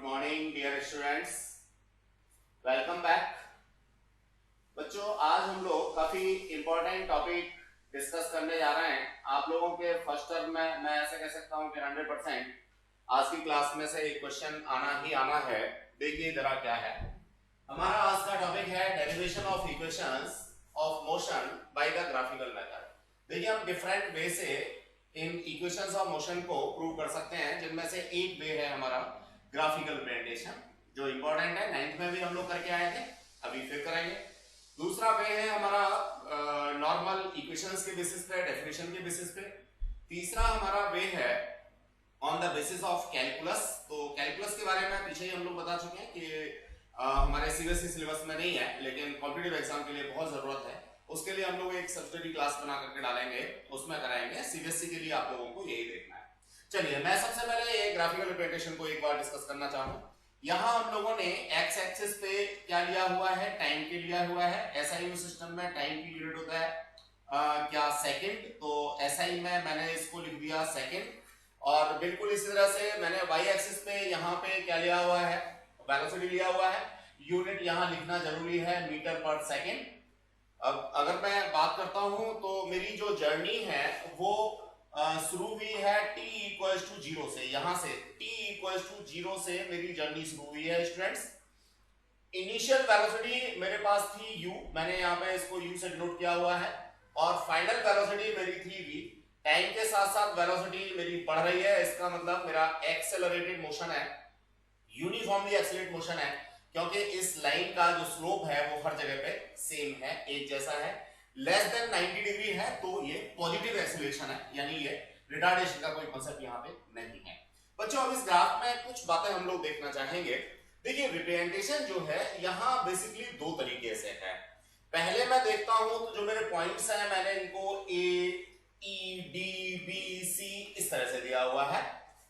Good morning dear students, welcome back. बच्चों, आज हम लोग काफी इंपॉर्टेंट टॉपिक डिस्कस करने जा रहे हैं। आप लोगों के फर्स्ट टर्म में मैं ऐसे कह सकता हूं कि 100% आज की क्लास में से एक क्वेश्चन आना ही आना है। देखिए जरा क्या है हमारा आज का टॉपिक है derivation of equations of motion by the graphical method. देखिए हम डिफरेंट वे से इन इक्वेशंस ऑफ मोशन को प्रूव कर सकते हैं, जिनमें से एक वे है हमारा ग्राफिकल रिप्रेजेंटेशन, जो इंपॉर्टेंट है। 9th में भी हम लोग करके आए थे, अभी फिर करेंगे। दूसरा वे है हमारा नॉर्मल इक्वेशंस के बेसिस पे, डेफिनेशन के बेसिस पे। तीसरा हमारा वे है on the basis of calculus. तो कैलकुलस के बारे में पीछे ही हम लोग बता चुके हैं कि हमारे सीबीएसई सिलेबस में नहीं है, लेकिन कॉम्पिटिटिव एग्जाम के लिए बहुत जरूरत है। उसके लिए हम लोग एक सब्सिडी क्लास बना करके डालेंगे, उसमें कराएंगे। सीबीएसई के लिए आप लोगों को यही देखना है। चलिए मैं सबसे पहले ये ग्राफिकल रिप्रेजेंटेशन को एक बार डिस्कस करना चाहूँ। यहाँ हम लोगों ने एक्स एक्सिस पे क्या लिया हुआ है, टाइम के लिया हुआ है। एसआई सिस्टम में टाइम की यूनिट होता है क्या सेकंड, तो एसआई में मैंने इसको लिख दिया सेकंड। और बिल्कुल इसी तरह से मैंने वाई एक्सिस पे यहाँ पे क्या लिया हुआ है, वेलोसिटी लिया हुआ है। यूनिट यहाँ लिखना जरूरी है, मीटर पर सेकेंड। अब अगर मैं बात करता हूं तो मेरी जो जर्नी है वो शुरू हुई है t इक्वल्स टू 0 से। यहां से t इक्वल्स टू 0 से मेरी जर्नी शुरू हुई है स्टूडेंट्स। इनिशियल वेलोसिटी मेरे पास थी u, मैंने यहाँ पे इसको u से डिनोट किया हुआ है। और फाइनल वेलोसिटी मेरी थी v। टाइम के साथ साथ वेलोसिटी मेरी बढ़ रही है, इसका मतलब मेरा एक्सेलरेटेड मोशन है, यूनिफॉर्मली एक्सेलरेटेड मोशन है, क्योंकि इस लाइन का जो स्लोप है वो हर जगह पे सेम है, एक जैसा है। लेस देन 90 डिग्री है तो ये पॉजिटिव एक्सेलरेशन है, यानी ये रिटार्डेशन का कोई कांसेप्ट यहाँ पे नहीं है। बच्चों अब इस ग्राफ में कुछ बातें हम लोग देखना चाहेंगे। देखिए रिप्रेजेंटेशन जो है यहाँ बेसिकली दो तरीके से है। पहले मैं देखता हूं तो जो मेरे पॉइंट्स हैं मैंने इनको ए ई डी बी सी इस तरह से दिया हुआ है।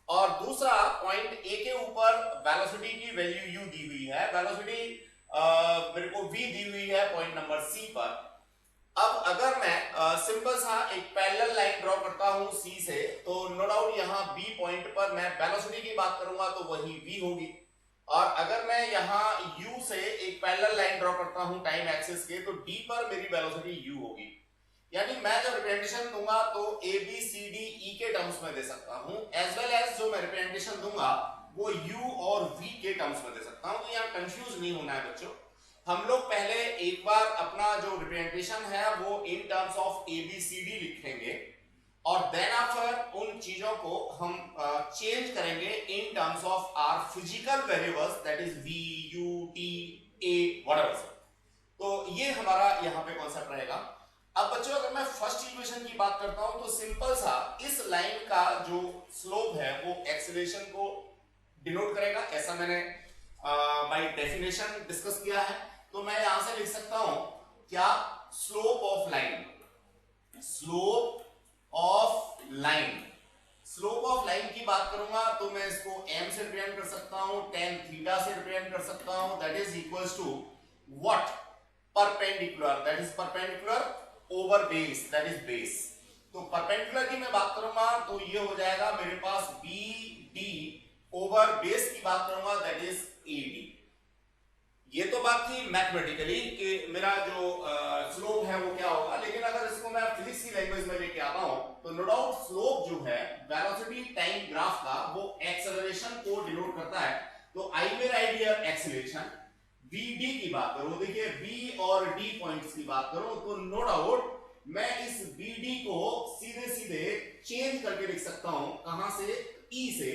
और दूसरा पॉइंट ए के ऊपर वेलोसिटी की वैल्यू u दी हुई है, वेलोसिटी मेरे को v दी हुई है पॉइंट नंबर c पर। अब अगर मैं सिंपल सा एक पैरेलल लाइन ड्रॉ करता हूं c से, तो नो डाउट यहाँ b पॉइंट पर मैं वेलोसिटी की बात करूंगा तो वही v होगी। और अगर मैं यहाँ u से एक पैरेलल लाइन ड्रॉ करता हूं टाइम एक्सिस के, तो d पर मेरी वेलोसिटी u होगी। यानी मैं जब रिप्रेजेंटेशन दूंगा तो ए बी सी डी ई के टर्म्स में दे सकता हूं, एज वेल एज जो मैं रिप्रेजेंटेशन दूंगा वो u और v के टर्म्स में दे सकता हूं। तो यहाँ कंफ्यूज नहीं होना है बच्चों। हम लोग पहले एक बार अपना जो रिप्रेजेंटेशन है वो in terms of A B C D लिखेंगे, और देन आफ्टर उन चीजों को हम चेंज करेंगे in terms of our physical variables, that is v u t a whatever. तो ये हमारा यहाँ पे कॉन्सेप्ट रहेगा। अब बच्चों अगर मैं फर्स्ट इक्वेशन की बात करता हूं तो सिंपल सा इस लाइन का जो स्लोप है वो एक्सेलरेशन को डिनोट करेगा, ऐसा मैंने बाय डेफिनेशन डिस्कस किया है। तो मैं यहां से लिख सकता हूं क्या, slope of line, slope of line. Slope of line की बात करूंगा तो मैं इसको m से रिप्रेजेंट कर सकता हूं, tan थीटा से रिप्रेजेंट कर सकता हूं, that is equals to what, perpendicular, that is perpendicular over base, that is base. तो परपेंडिकुलर की मैं बात करूंगा तो ये हो जाएगा मेरे पास बी डी, ओवर बेस की बात करूंगा दैट इज ए डी। ये तो बात थी मैथमेटिकली कि मेरा जो स्लोप है वो क्या होगा, लेकिन अगर इसको मैं फिजिक्स की लैंग्वेज में लेके आता हूं तो नो डाउट स्लोप जो है वेलोसिटी टाइम ग्राफ का वो एक्सेलरेशन को डिनोट करता है। तो आई में राइट हियर एक्सेलरेशन। VD की बात करूं, देखिए B और D पॉइंट्स की बात करूं तो नो डाउट मैं इस BD को सीधे सीधे चेंज करके लिख सकता हूं, कहां से, E से।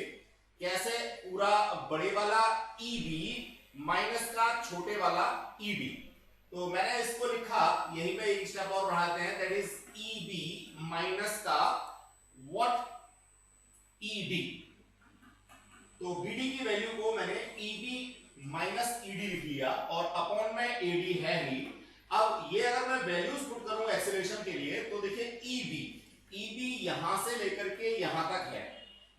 कैसे, पूरा बड़े वाला EB माइनस का छोटे वाला ED। तो मैंने इसको लिखा, यहीं पे एक स्टेप और बढ़ाते हैं, दैट इज EB माइनस का व्हाट, ED। तो BD की वैल्यू को मैंने EB माइनस ईडी लिख लिया और अपॉन में एडी है ही। अब ये अगर मैं वैल्यूज पुट करूं एक्सेलरेशन के लिए तो देखिए ईबी यहां से लेकर के यहां तक है,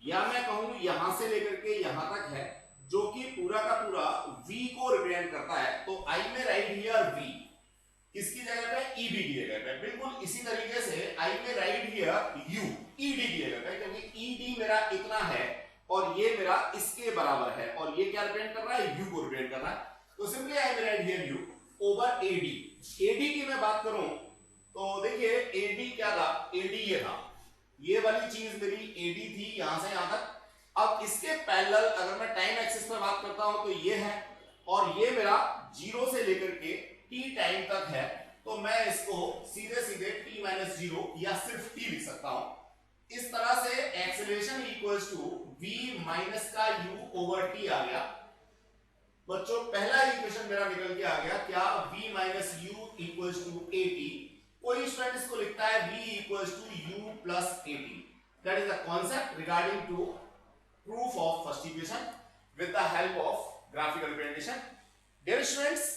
या मैं कहूं यहां से लेकर के यहां तक है, जो कि पूरा का पूरा v को रिप्रेजेंट करता है। तो आई में राइट हियर v, किसकी जगह पे, ईबी की जगह पे। बिल्कुल इसी तरीके से आई में राइट हियर u, ईडी की जगह पे, क्योंकि ईडी मेरा इतना है और ये मेरा इसके बराबर है, और ये क्या रिप्रेजेंट कर रहा है, u को रिप्रेजेंट कर रहा है। तो simply I will write here u over AD। AD की मैं बात करूं तो देखिए AD क्या था, AD ये था, ये वाली चीज मेरी AD थी यहां से यहां तक। अब इसके पैरेलल अगर मैं टाइम एक्सिस पर बात करता हूं तो ये है, और ये मेरा 0 से लेकर के t टाइम तक है, तो मैं इसको सीधे सीधे t माइनस 0 या सिर्फ t लिख सकता हूं। इस तरह से acceleration equals to v minus का u ओवर t आ गया। बच्चों पहला इक्वेशन मेरा निकल के आ गया, क्या v minus u equals to at। कोई स्टूडेंट इसको लिखता है v equals to u plus at। That is the concept regarding to proof of first equation with the help of graphical representation। Dear students,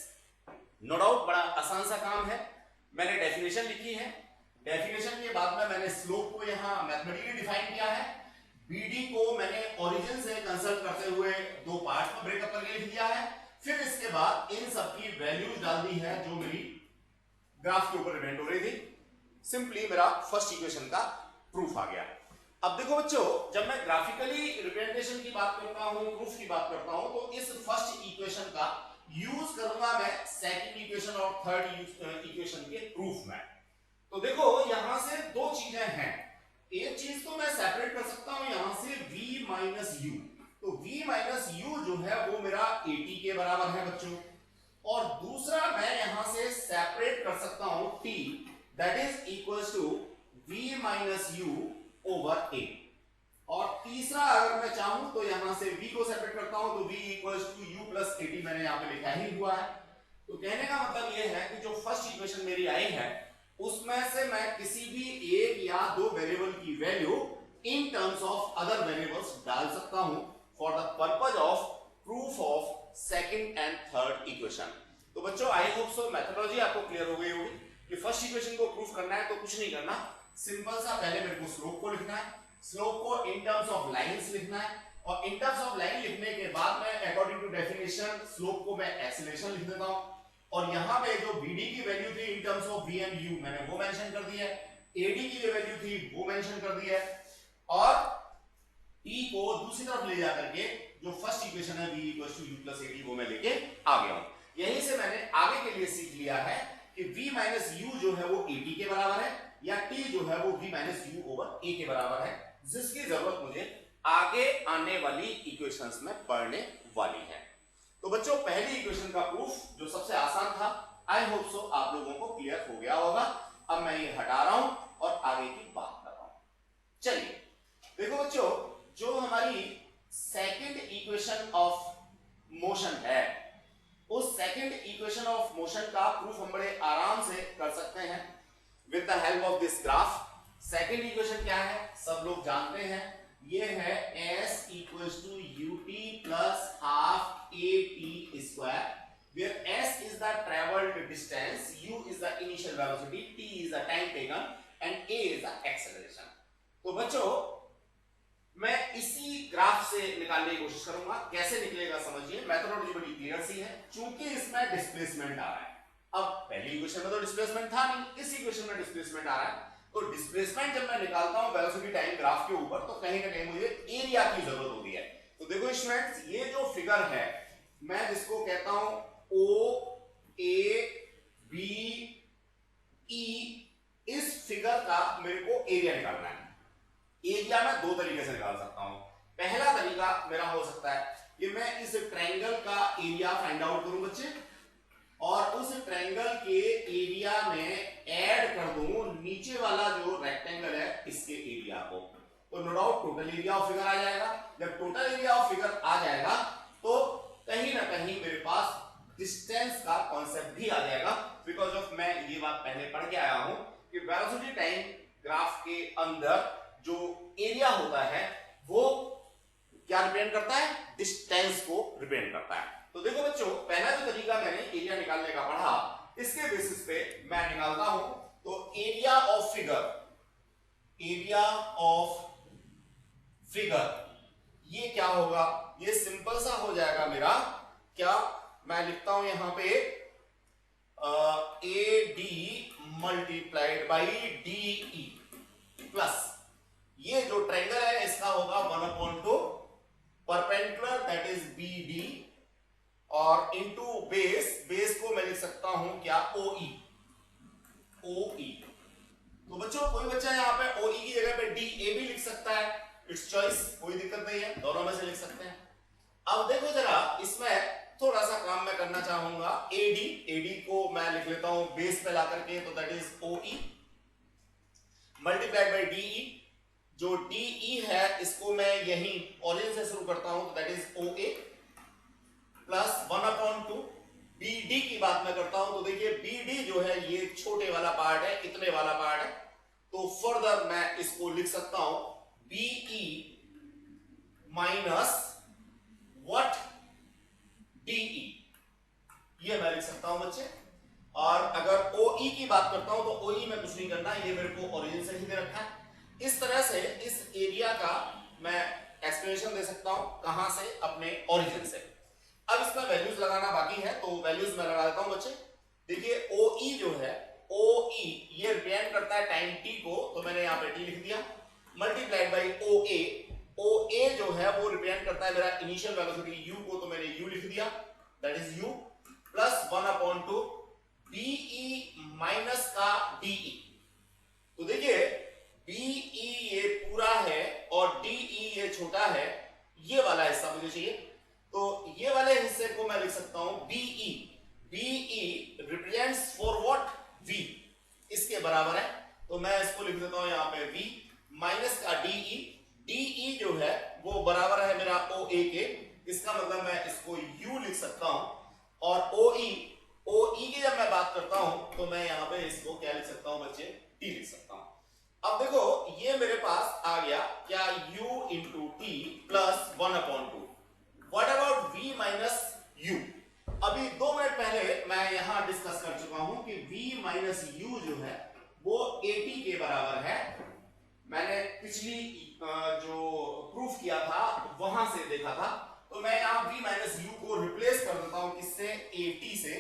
no doubt बड़ा आसान सा काम है। मैंने डेफिनेशन लिखी है, डेफिनेशन के बाद में मैंने स्लोप को यहाँ मैथमेटिकली डिफाइन किया है, BD को मैंने ओरिजिन से कंसल्ट करते हुए दो पार्ट में ब्रेकअप करके लिख दिया है, फिर इसके बाद इन सब की वैल्यूज डाल दी है जो मेरी ग्राफ के ऊपर रिप्रेजेंट हो रही थी। सिंपली मेरा फर्स्ट इक्वेशन का प्रूफ आ गया। अब देखो बच्चों, जब मैं ग्राफिकली रिप्रेजेंटेशन की बात करता हूं, प्रूफ की बात करता हूं, तो इस फर्स्ट इक्वेशन का यूज करूंगा मैं सेकंड इक्वेशन और थर्ड इक्वेशन के प्रूफ में। तो देखो यहां से दो चीजें हैं, एक चीज तो मैं सेपरेट कर सकता हूं यहां से v माइनस u। तो v माइनस u जो है वो मेरा at के बराबर है बच्चों, और दूसरा मैं यहां से सेपरेट कर सकता हूं t, that is equals to v minus u over a। और तीसरा अगर मैं चाहूं तो यहां से v को सेपरेट करता हूं तो v equals to u plus at मैंने यहां पे लिखा ही हुआ है। तो कहने का मतलब यह है कि जो फर्स्ट इक्वेशन मेरी आई है उसमें से मैं किसी भी एक या दो वेरिएबल की value in terms of other variables डाल सकता हूं for the purpose of proof of second and third equation. तो बच्चों आई होप सो मेथोडोलॉजी आपको क्लियर हो गई होगी कि फर्स्ट इक्वेशन को प्रूफ करना है तो कुछ नहीं करना, सिंपल सा पहले मेरे को स्लोप को लिखना है, स्लोप को इन टर्म्स ऑफ लाइंस लिखना है, और इन टर्म्स ऑफ लाइन लिखने के बाद मैं अकॉर्डिंग टू डेफिनेशन स्लोप को मैं एक्सेलरेशन लिख देता हूं, और यहां पे जो BD की वैल्यू थी इन terms of v and u मैंने वो मेंशन कर दी है, AD की जो वैल्यू थी वो मेंशन कर दी है, और t को दूसरी तरफ ले जाकर के जो फर्स्ट इक्वेशन है v equals to u plus at वो मैं लेके आ गया हूं। यहीं से मैंने आगे के लिए सीख लिया है कि v माइनस u जो है वो at के बराबर है, या t जो है वो v minus u over a के बराबर है, जिसकी जरूरत मुझे आगे आने वाली इक्वेशंस में पढ़ने वाली है। तो बच्चों पहली इक्वेशन का प्रूफ जो सबसे आसान था, आई होप सो आप लोगों को क्लियर हो गया होगा। अब मैं ये हटा रहा हूं और आगे की बात कर रहा हूं। चलिए देखो बच्चों, जो हमारी सेकंड इक्वेशन ऑफ मोशन है, उस सेकंड इक्वेशन ऑफ मोशन का प्रूफ हम बड़े आराम से कर सकते हैं with the help of this graph. Second equation क्या है सब लोग जानते हैं, ये है s equals to ut plus half at square, where s is the traveled distance, u is the initial velocity, t is the time taken and a is the acceleration। तो बच्चों मैं इसी ग्राफ से निकालने की कोशिश करूंगा, कैसे निकलेगा समझिए, मेथोडोलॉजी बड़ी क्लियर सी है, चूंकि इसमें डिस्प्लेसमेंट आ रहा है। अब पहली इक्वेशन में तो डिस्प्लेसमेंट था नहीं, इस इक्वेशन में डिस्प्लेसमेंट आ रहा है, तो डिस्प्लेसमेंट जब मैं निकालता हूं वेलोसिटी टाइम ग्राफ के ऊपर तो कहीं ना कहीं मुझे एरिया की जरूरत होती है। तो देखो स्टूडेंट्स, ये जो फिगर है मैं जिसको कहता हूं ओ ए बी ई, इस फिगर का मेरे को एरिया निकालना है। एरिया मैं दो तरीके से निकाल सकता हूं। पहला तरीका मेरा हो सकता है कि मैं इस ट्रायंगल का एरिया फाइंड आउट करूं बच्चे, और उस ट्रायंगल के एरिया में ऐड कर दूं नीचे वाला जो रेक्टेंगल है इसके एरिया को, तो no doubt total area of figure आ जाएगा। जब टोटल एरिया ऑफ फिगर आ जाएगा तो कहीं ना कहीं मेरे पास डिस्टेंस का कॉन्सेप्ट भी आ जाएगा, बिकॉज ऑफ मैं ये बात पहले पढ़ के आया हूं कि वेलोसिटी टाइम ग्राफ के अंदर जो एरिया होता है वो क्या रिप्रेजेंट करता है, डिस्टेंस को रिप्रेजेंट करता है। तो देखो बच्चों, पहला जो तरीका मैंने एरिया निकालने का पढ़ा, इसके बेसिस पे मैं निकालता हूं, तो area of figure, area of figure ये क्या होगा, ये सिंपल सा हो जाएगा मेरा, क्या मैं लिखता हूं यहां पे A D multiplied by D E plus, ये जो ट्रायंगल है इसका होगा 1/2 और इंटू बेस को मैं लिख सकता हूं क्या, OE। तो बच्चों कोई बच्चा यहाँ पे OE की जगह पे DA भी लिख सकता है, इट्स चॉइस, कोई दिक्कत नहीं है, दोनों में से लिख सकते हैं। अब देखो जरा, इसमें थोड़ा सा काम मैं करना चाहूंगा। AD को मैं लिख लेता हूं बेस पे ला करके, तो that is OE multiplied by DE। जो DE है इसको मैं यहीं ओरिजिन से शुरू करता हूं, तो that is OA plus 1/2। BD की बात मैं करता हूं, तो देखिए BD जो है ये छोटे वाला पार्ट है, इतने वाला पार्ट है, तो फर्दर मैं इसको लिख सकता हूं BE माइनस व्हाट, DE, ये मैं लिख सकता हूं बच्चे। और अगर OE की बात करता हूं तो OE में कुछ नहीं करना, ये मेरे को ओरिजिन से ही दे रखा है। इस तरह से इस एरिया का मैं एक्सप्लेनेशन दे सकता हूं, कहां से, अपने ओरिजिन से। अब इसमें वैल्यूज लगाना बाकी है, तो वैल्यूज मैं लगा देता हूं बच्चे। देखिए OE जो है, OE ये रिप्रेजेंट करता है टाइम t को, तो मैंने यहां पे t लिख दिया, मल्टीप्लाइड बाई OA जो है वो रिप्रेजेंट करता है मेरा इनिशियल वेलोसिटी u को, तो मैंने u लिख दिया, that is u plus 1/2 BE minus का DE। तो देखिए BE ये पूरा है और DE ये छोटा है, ये वाला हिस्सा मुझे चाहिए, तो ये वाले हिस्से को मैं लिख सकता हूं BE represents for what, V, इसके बराबर है, तो मैं इसको लिख देता हूं यहां पे V माइनस का DE जो है वो बराबर है मेरा OA के, इसका मतलब मैं इसको U लिख सकता हूं। और OE की जब मैं बात करता हूं तो मैं यहां पे इसको क्या लिख सकता हूं बच्चे, T लिख सकता हूं। अब देखो ये मेरे पास आ गया क्या, U into T plus 1/2। What about V minus U? अभी 2 मिनट पहले मैं यहां डिस्कस कर चुका हूं कि V माइनस U जो है वो AT के बराबर है। मैंने पिछली जो प्रूफ किया था वहां से देखा था, तो मैं यहां V माइनस U को रिप्लेस कर देता हूं किससे, AT से,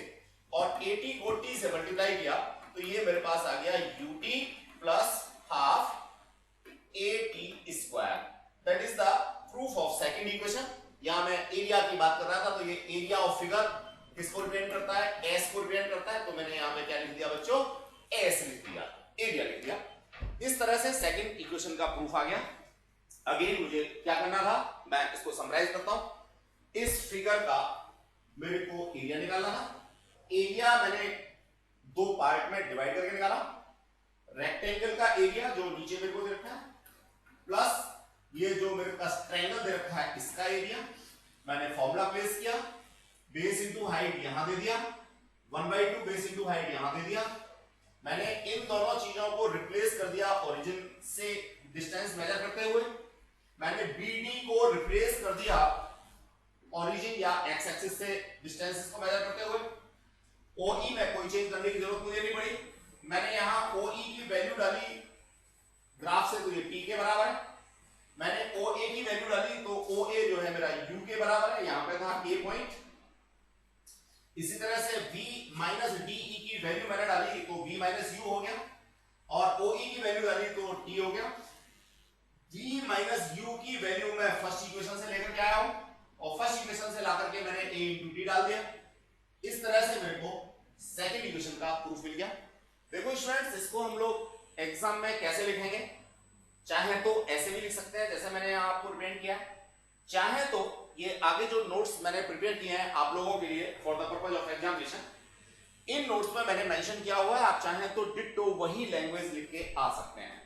और AT को T से मल्टीप्लाई किया, तो ये मेरे पास आ गया UT plus half AT square. That is the proof of second equation. यहां मैं एरिया की बात कर रहा था, तो ये एरिया ऑफ फिगर किसको रिप्रेजेंट करता है, S को रिप्रेजेंट करता है, तो मैंने यहां पे क्या लिख दिया बच्चों, S लिख दिया, एरिया लिख दिया। इस तरह से सेकंड इक्वेशन का प्रूफ आ गया। अगेन मुझे क्या करना था, मैं इसको समराइज करता हूं। इस फिगर का मेरे को एरिया निकालना था। एरिया मैंने 2 पार्ट में डिवाइड करके निकाला, रेक्टेंगल का एरिया जो नीचे मेरे को दे रखा है, प्लस ये जो मेरे पास ट्रायंगल दे रखा है इसका एरिया। मैंने फॉर्मूला प्लेस किया, बेस इंटू हाइट यहां दे दिया, 1/2 बेस इंटू हाइट यहां दे दिया। मैंने इन दोनों चीजों को रिप्लेस कर दिया ओरिजिन से डिस्टेंस मेजर करते हुए। मैंने BD को रिप्लेस कर दिया ओरिजिन या एक्स एक्सिस से डिस्टेंस को मेजर करते हुए। OE में कोई चेंज करने की जरूरत मुझे नहीं पड़ी, मैंने यहां OE की वैल्यू डाली ग्राफ से, तो ये T के बराबर है। मैंने OA की वैल्यू डाली, तो OA जो है मेरा U के बराबर है, यहां पे था A पॉइंट। इसी तरह से V माइनस DE की वैल्यू मैंने डाली, तो V माइनस U हो गया, और OE की वैल्यू डाली तो T हो गया। V माइनस U की वैल्यू मैं फर्स्ट इक्वेशन से लेकर के आया हूं, और फर्स्ट इक्वेशन से लाकर के मैंने A इंटू T डाल दिया। इस तरह से मेरे को सेकंड इक्वेशन का प्रूफ मिल गया। देखो स्टूडेंट्स, इसको हम लोग एग्जाम में कैसे लिखेंगे, चाहे तो ऐसे भी लिख सकते हैं जैसे मैंने यहाँ आपको रिप्रेजेंट किया, चाहे तो ये आगे जो नोट्स मैंने प्रिपेयर किए हैं आप लोगों के लिए for the purpose of examination, in notes में मैंने मेंशन किया हुआ है, आप चाहें तो डिट्टो वही लैंग्वेज लिख के आ सकते हैं।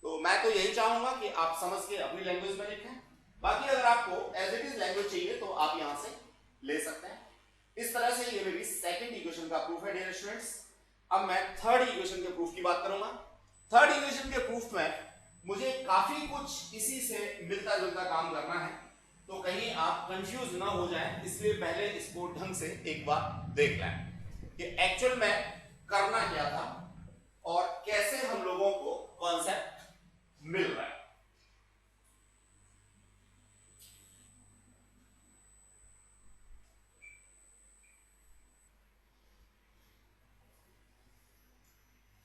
तो मैं तो यही चाहूंगा कि आप समझ के अपनी लैंग्वेज में लिखें, बाकी अगर आपको एज इट इज लैंग्वेज चाहिए तो आप यहां से ले सकते हैं। इस तरह से ये मेरी सेकंड इक्वेशन का प्रूफ है डियर स्टूडेंट्स। अब मैं थर्ड इक्वेशन के प्रूफ की बात करूंगा। थर्ड इक्वेशन के प्रूफ में मुझे काफी कुछ इसी से मिलता जुलता काम करना है, तो कहीं आप कंफ्यूज ना हो जाएं, इसलिए पहले इसको ढंग से एक बार देख लें कि एक्चुअल में करना क्या था और कैसे हम लोगों को कॉन्सेप्ट मिल रहा है।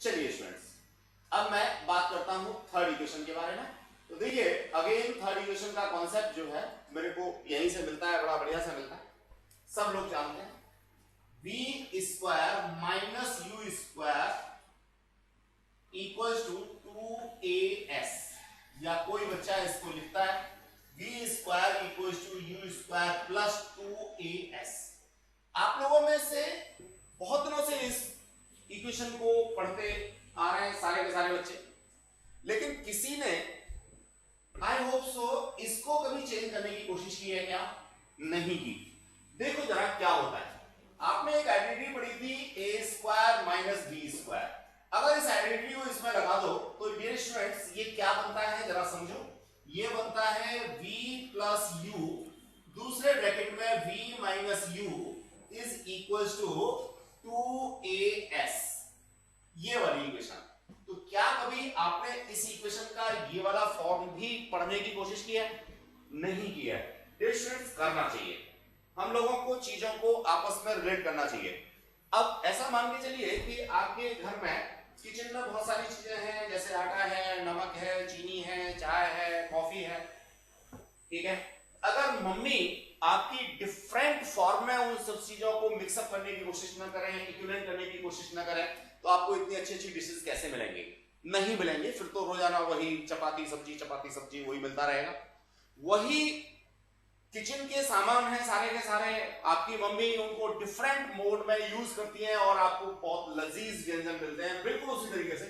चलिए स्टूडेंट्स, अब मैं बात करता हूं थर्ड इक्वेशन के बारे में। तो देखिए अगेन थर्ड इक्वेशन का कॉन्सेप्ट जो है मेरे को यहीं से मिलता है, बड़ा बढ़िया से मिलता है। सब लोग जानते हैं v square minus u square equals to 2as, या कोई बच्चा इसको लिखता है v square equals to u square plus 2as। आप लोगों में से बहुत दिनों से इस इक्वेशन को पढ़ते आ रहे हैं सारे के सारे बच्चे, लेकिन किसी ने आई होप सो इसको कभी चेंज करने की कोशिश की है क्या? नहीं की। देखो जरा क्या होता है, आपने एक आइडेंटिटी पढ़ी थी ए स्क्वायर माइनस बी स्क्वायर। अगर इस आइडेंटिटी को इसमें लगा दो तो डियर स्टूडेंट्स ये क्या बनता है जरा समझो। ये बनता है v प्लस यू, दूसरे ब्रैकेट में v minus u is equals to 2as, ये वाली इक्वेशन। तो क्या कभी आपने इस इक्वेशन का ये वाला फॉर्म भी पढ़ने की कोशिश की है? नहीं किया है। डियर स्टूडेंट्स करना चाहिए, हम लोगों को चीजों को आपस में रिलेट करना चाहिए। अब ऐसा मान के चलिए कि आपके घर में किचन में बहुत सारी चीजें हैं, जैसे आटा है, नमक है, चीनी है, चाय है, कॉफी है, ठीक है। अगर मम्मी आपकी डिफरेंट फॉर्म में उन सब चीजों को मिक्सअप करने की कोशिश न करें, इक्विवेलेंट करने की कोशिश न करें, तो आपको इतनी अच्छी अच्छी डिशेस कैसे मिलेंगे? नहीं मिलेंगे। फिर तो रोजाना वही चपाती सब्जी वही मिलता रहेगा। वही किचन के सामान है सारे के सारे, आपकी मम्मी उनको डिफरेंट मोड में यूज करती हैं और आपको बहुत लजीज व्यंजन मिलते हैं। बिल्कुल उसी तरीके से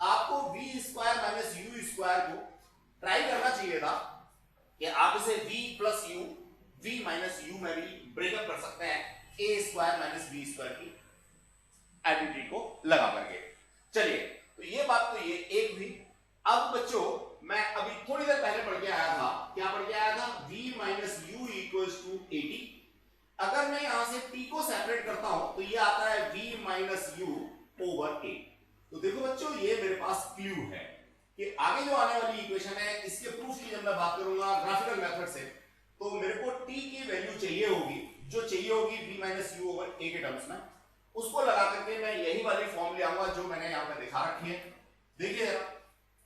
आपको v square minus u square को ट्राई करना चाहिए था कि आप इसे v plus you, v minus you में भी ब्रेकअप कर सकते हैं a square minus b square की आइडेंटिटी को लगा करके। चलिए, तो ये बात तो ये एक भी। अब बच्चों मैं अभी थोड़ी देर पहले पढ़ के आया था, क्या पढ़ के आया था? v minus u equals to 80। अगर मैं यहां से t को सेपरेट करता हूं तो ये आता है v minus you over a। तो देखो बच्चों, ये मेरे पास क्लू है कि आगे जो आने वाली इक्वेशन है इसके प्रूफ की जब मैं बात करूंगा ग्राफिकल मेथड से, तो मेरे को t की वैल्यू चाहिए होगी, जो चाहिए होगी v minus you over a के टर्म्स में। उसको लगा करके मैं यही वाली फॉर्म ले आऊंगा जो मैंने यहां पे दिखा रखी है। देखिए जरा,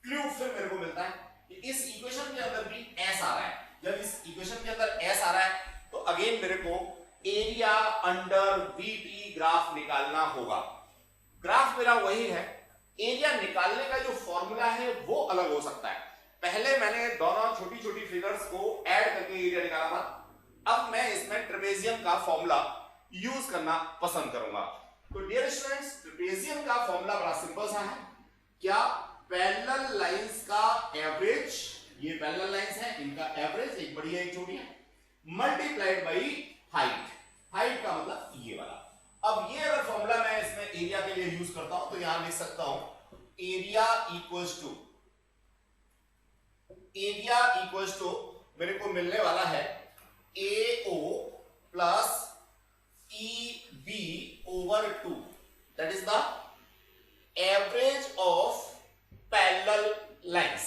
क्लू फिर मेरे को मिलता है कि इस इक्वेशन के अंदर भी s आ रहा है। जब इस इक्वेशन के अंदर s आ रहा है तो अगेन मेरे को एरिया अंडर vt ग्राफ निकालना होगा। ग्राफ मेरा वही है, एरिया निकालने का जो फॉर्मूला है वो अलग हो सकता है। पहले मैंने दोनों छोटी छोटी फिगर्स को ऐड करके एरिया निकाला था, अब मैं इसमें ट्रेपेजियम का फॉर्मूला यूज करना पसंद करूंगा। तो डियर स्टूडेंट्स, ट्रेपेजियम का फॉर्मूला बड़ा सिंपल सा है। क्या? पैरेलल लाइंस का एवरेज, ये पैरेलल लाइंस है, इनका एवरेज, एक बड़ी है एक छोटी है, मल्टीप्लाइड बाई हाइट। हाइट का मतलब ये वाला। अब ये अगर फॉर्मूला मैं इसमें एरिया के लिए यूज करता हूं तो यहां लिख सकता हूं एरिया इक्वल्स टू मेरे को मिलने वाला है AO plus EB over 2, that is the average of parallel lines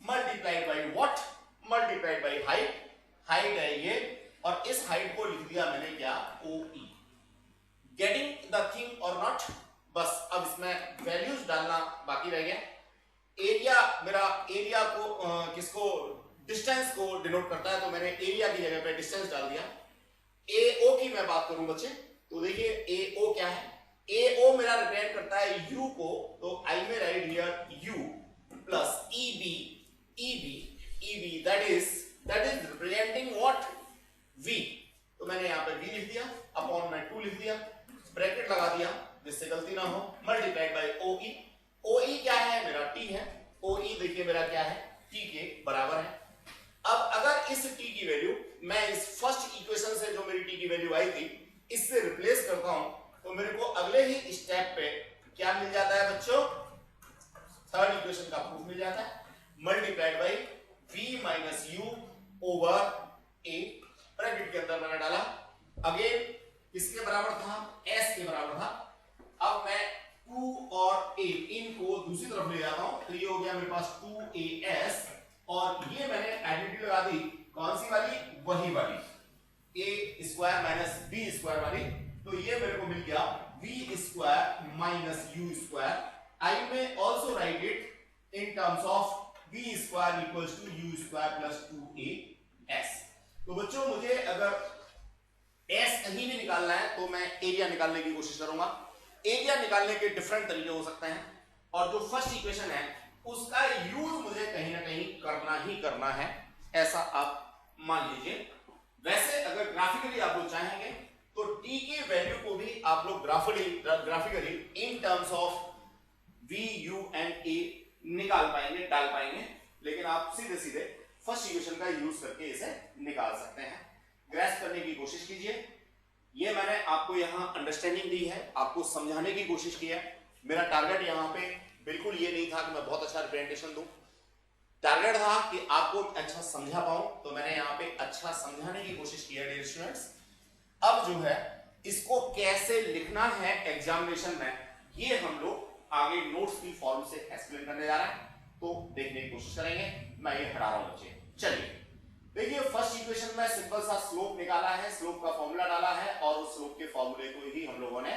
multiplied by what? Multiplied by height. Height है ये, और इस हाइट को लिख दिया मैंने क्या? OE। गेटिंग द थिंग और नॉट? बस अब इसमें वैल्यूज डालना बाकी रह गया। एरिया मेरा एरिया को किसको, डिस्टेंस को डिनोट करता है, तो मैंने एरिया की जगह पे डिस्टेंस डाल दिया। AO की मैं बात करूं बच्चे, तो देखिए AO क्या है? AO मेरा रिप्रेजेंट करता है U को, तो आई में right here U plus EB that is representing what? V। तो मैंने यहां पे V लिख दिया, अपॉन में 2 लिख दिया, ब्रैकेट लगा दिया जिससे गलती ना हो, मल्टीप्लाइड बाय OE। OE क्या है? मेरा T है। OE देखिए मेरा क्या है? T के बराबर है। अब अगर इस T की वैल्यू मैं इस फर्स्ट इक्वेशन से जो मेरी T की वैल्यू आई थी इससे रिप्लेस करता हूं तो मेरे को अगले ही स्टेप पे क्या मिल जाता है बच्चों? थर्ड इक्वेशन का प्रूफ मिल जाता है, multiplied by v minus you over a। Bracket के अंदर मैंने डाला, अगेन किसके बराबर था? s के बराबर था। अब मैं 2 और a इनको दूसरी तरफ ले जाता हूं, तो ये हो गया मेरे पास 2as, और ये मैंने आइडेंटिटी लगा दी, कौन सी वाली? वही वाली a square minus b square वाली। तो ये मेरे को मिल गया v square minus u square. I may also write it in terms of v square equals to u square plus 2as। तो बच्चों मुझे अगर एरिया निकालने की कोशिश करूंगा। एरिया निकालने के डिफरेंट तरीके हो सकते हैं और जो फर्स्ट इक्वेशन है उसका यूज मुझे कहीं ना कहीं करना ही करना है, ऐसा आप मान लीजिए। वैसे अगर ग्राफिकली आप लोग चाहेंगे तो टी के वैल्यू को भी आप लोग graphically in terms of v u and a निकाल पाएंगे, डाल पाएंगे, लेकिन आप सीधे सीधे फर्स्ट इक्वेशन का यूज करके इसे निकाल सकते हैं। ग्रैस्प करने की कोशिश कीजिए। ये मैंने आपको यहां अंडरस्टैंडिंग दी है, आपको समझाने की कोशिश की है। मेरा टारगेट यहां पे बिल्कुल ये नहीं था कि मैं बहुत अच्छा रिप्रेजेंटेशन दूं, टारगेट था कि आपको अच्छा समझा पाऊं, तो मैंने यहां पे अच्छा समझाने की कोशिश की है डियर स्टूडेंट्स। अब जो है इसको कैसे लिखना है एग्जामिनेशन में, ये हम लोग आगे नोट्स की फॉर्म से एक्सप्लेन करने जा रहे हैं, तो देखने की कोशिश करेंगे। मैं ये हटा रहा हूं बच्चे। चलिए देखिए, फर्स्ट इक्वेशन में सिंपल सा स्लोप निकाला है, स्लोप का फॉर्मूला डाला है और उस स्लोप के फॉर्मूले को ही हम लोगों ने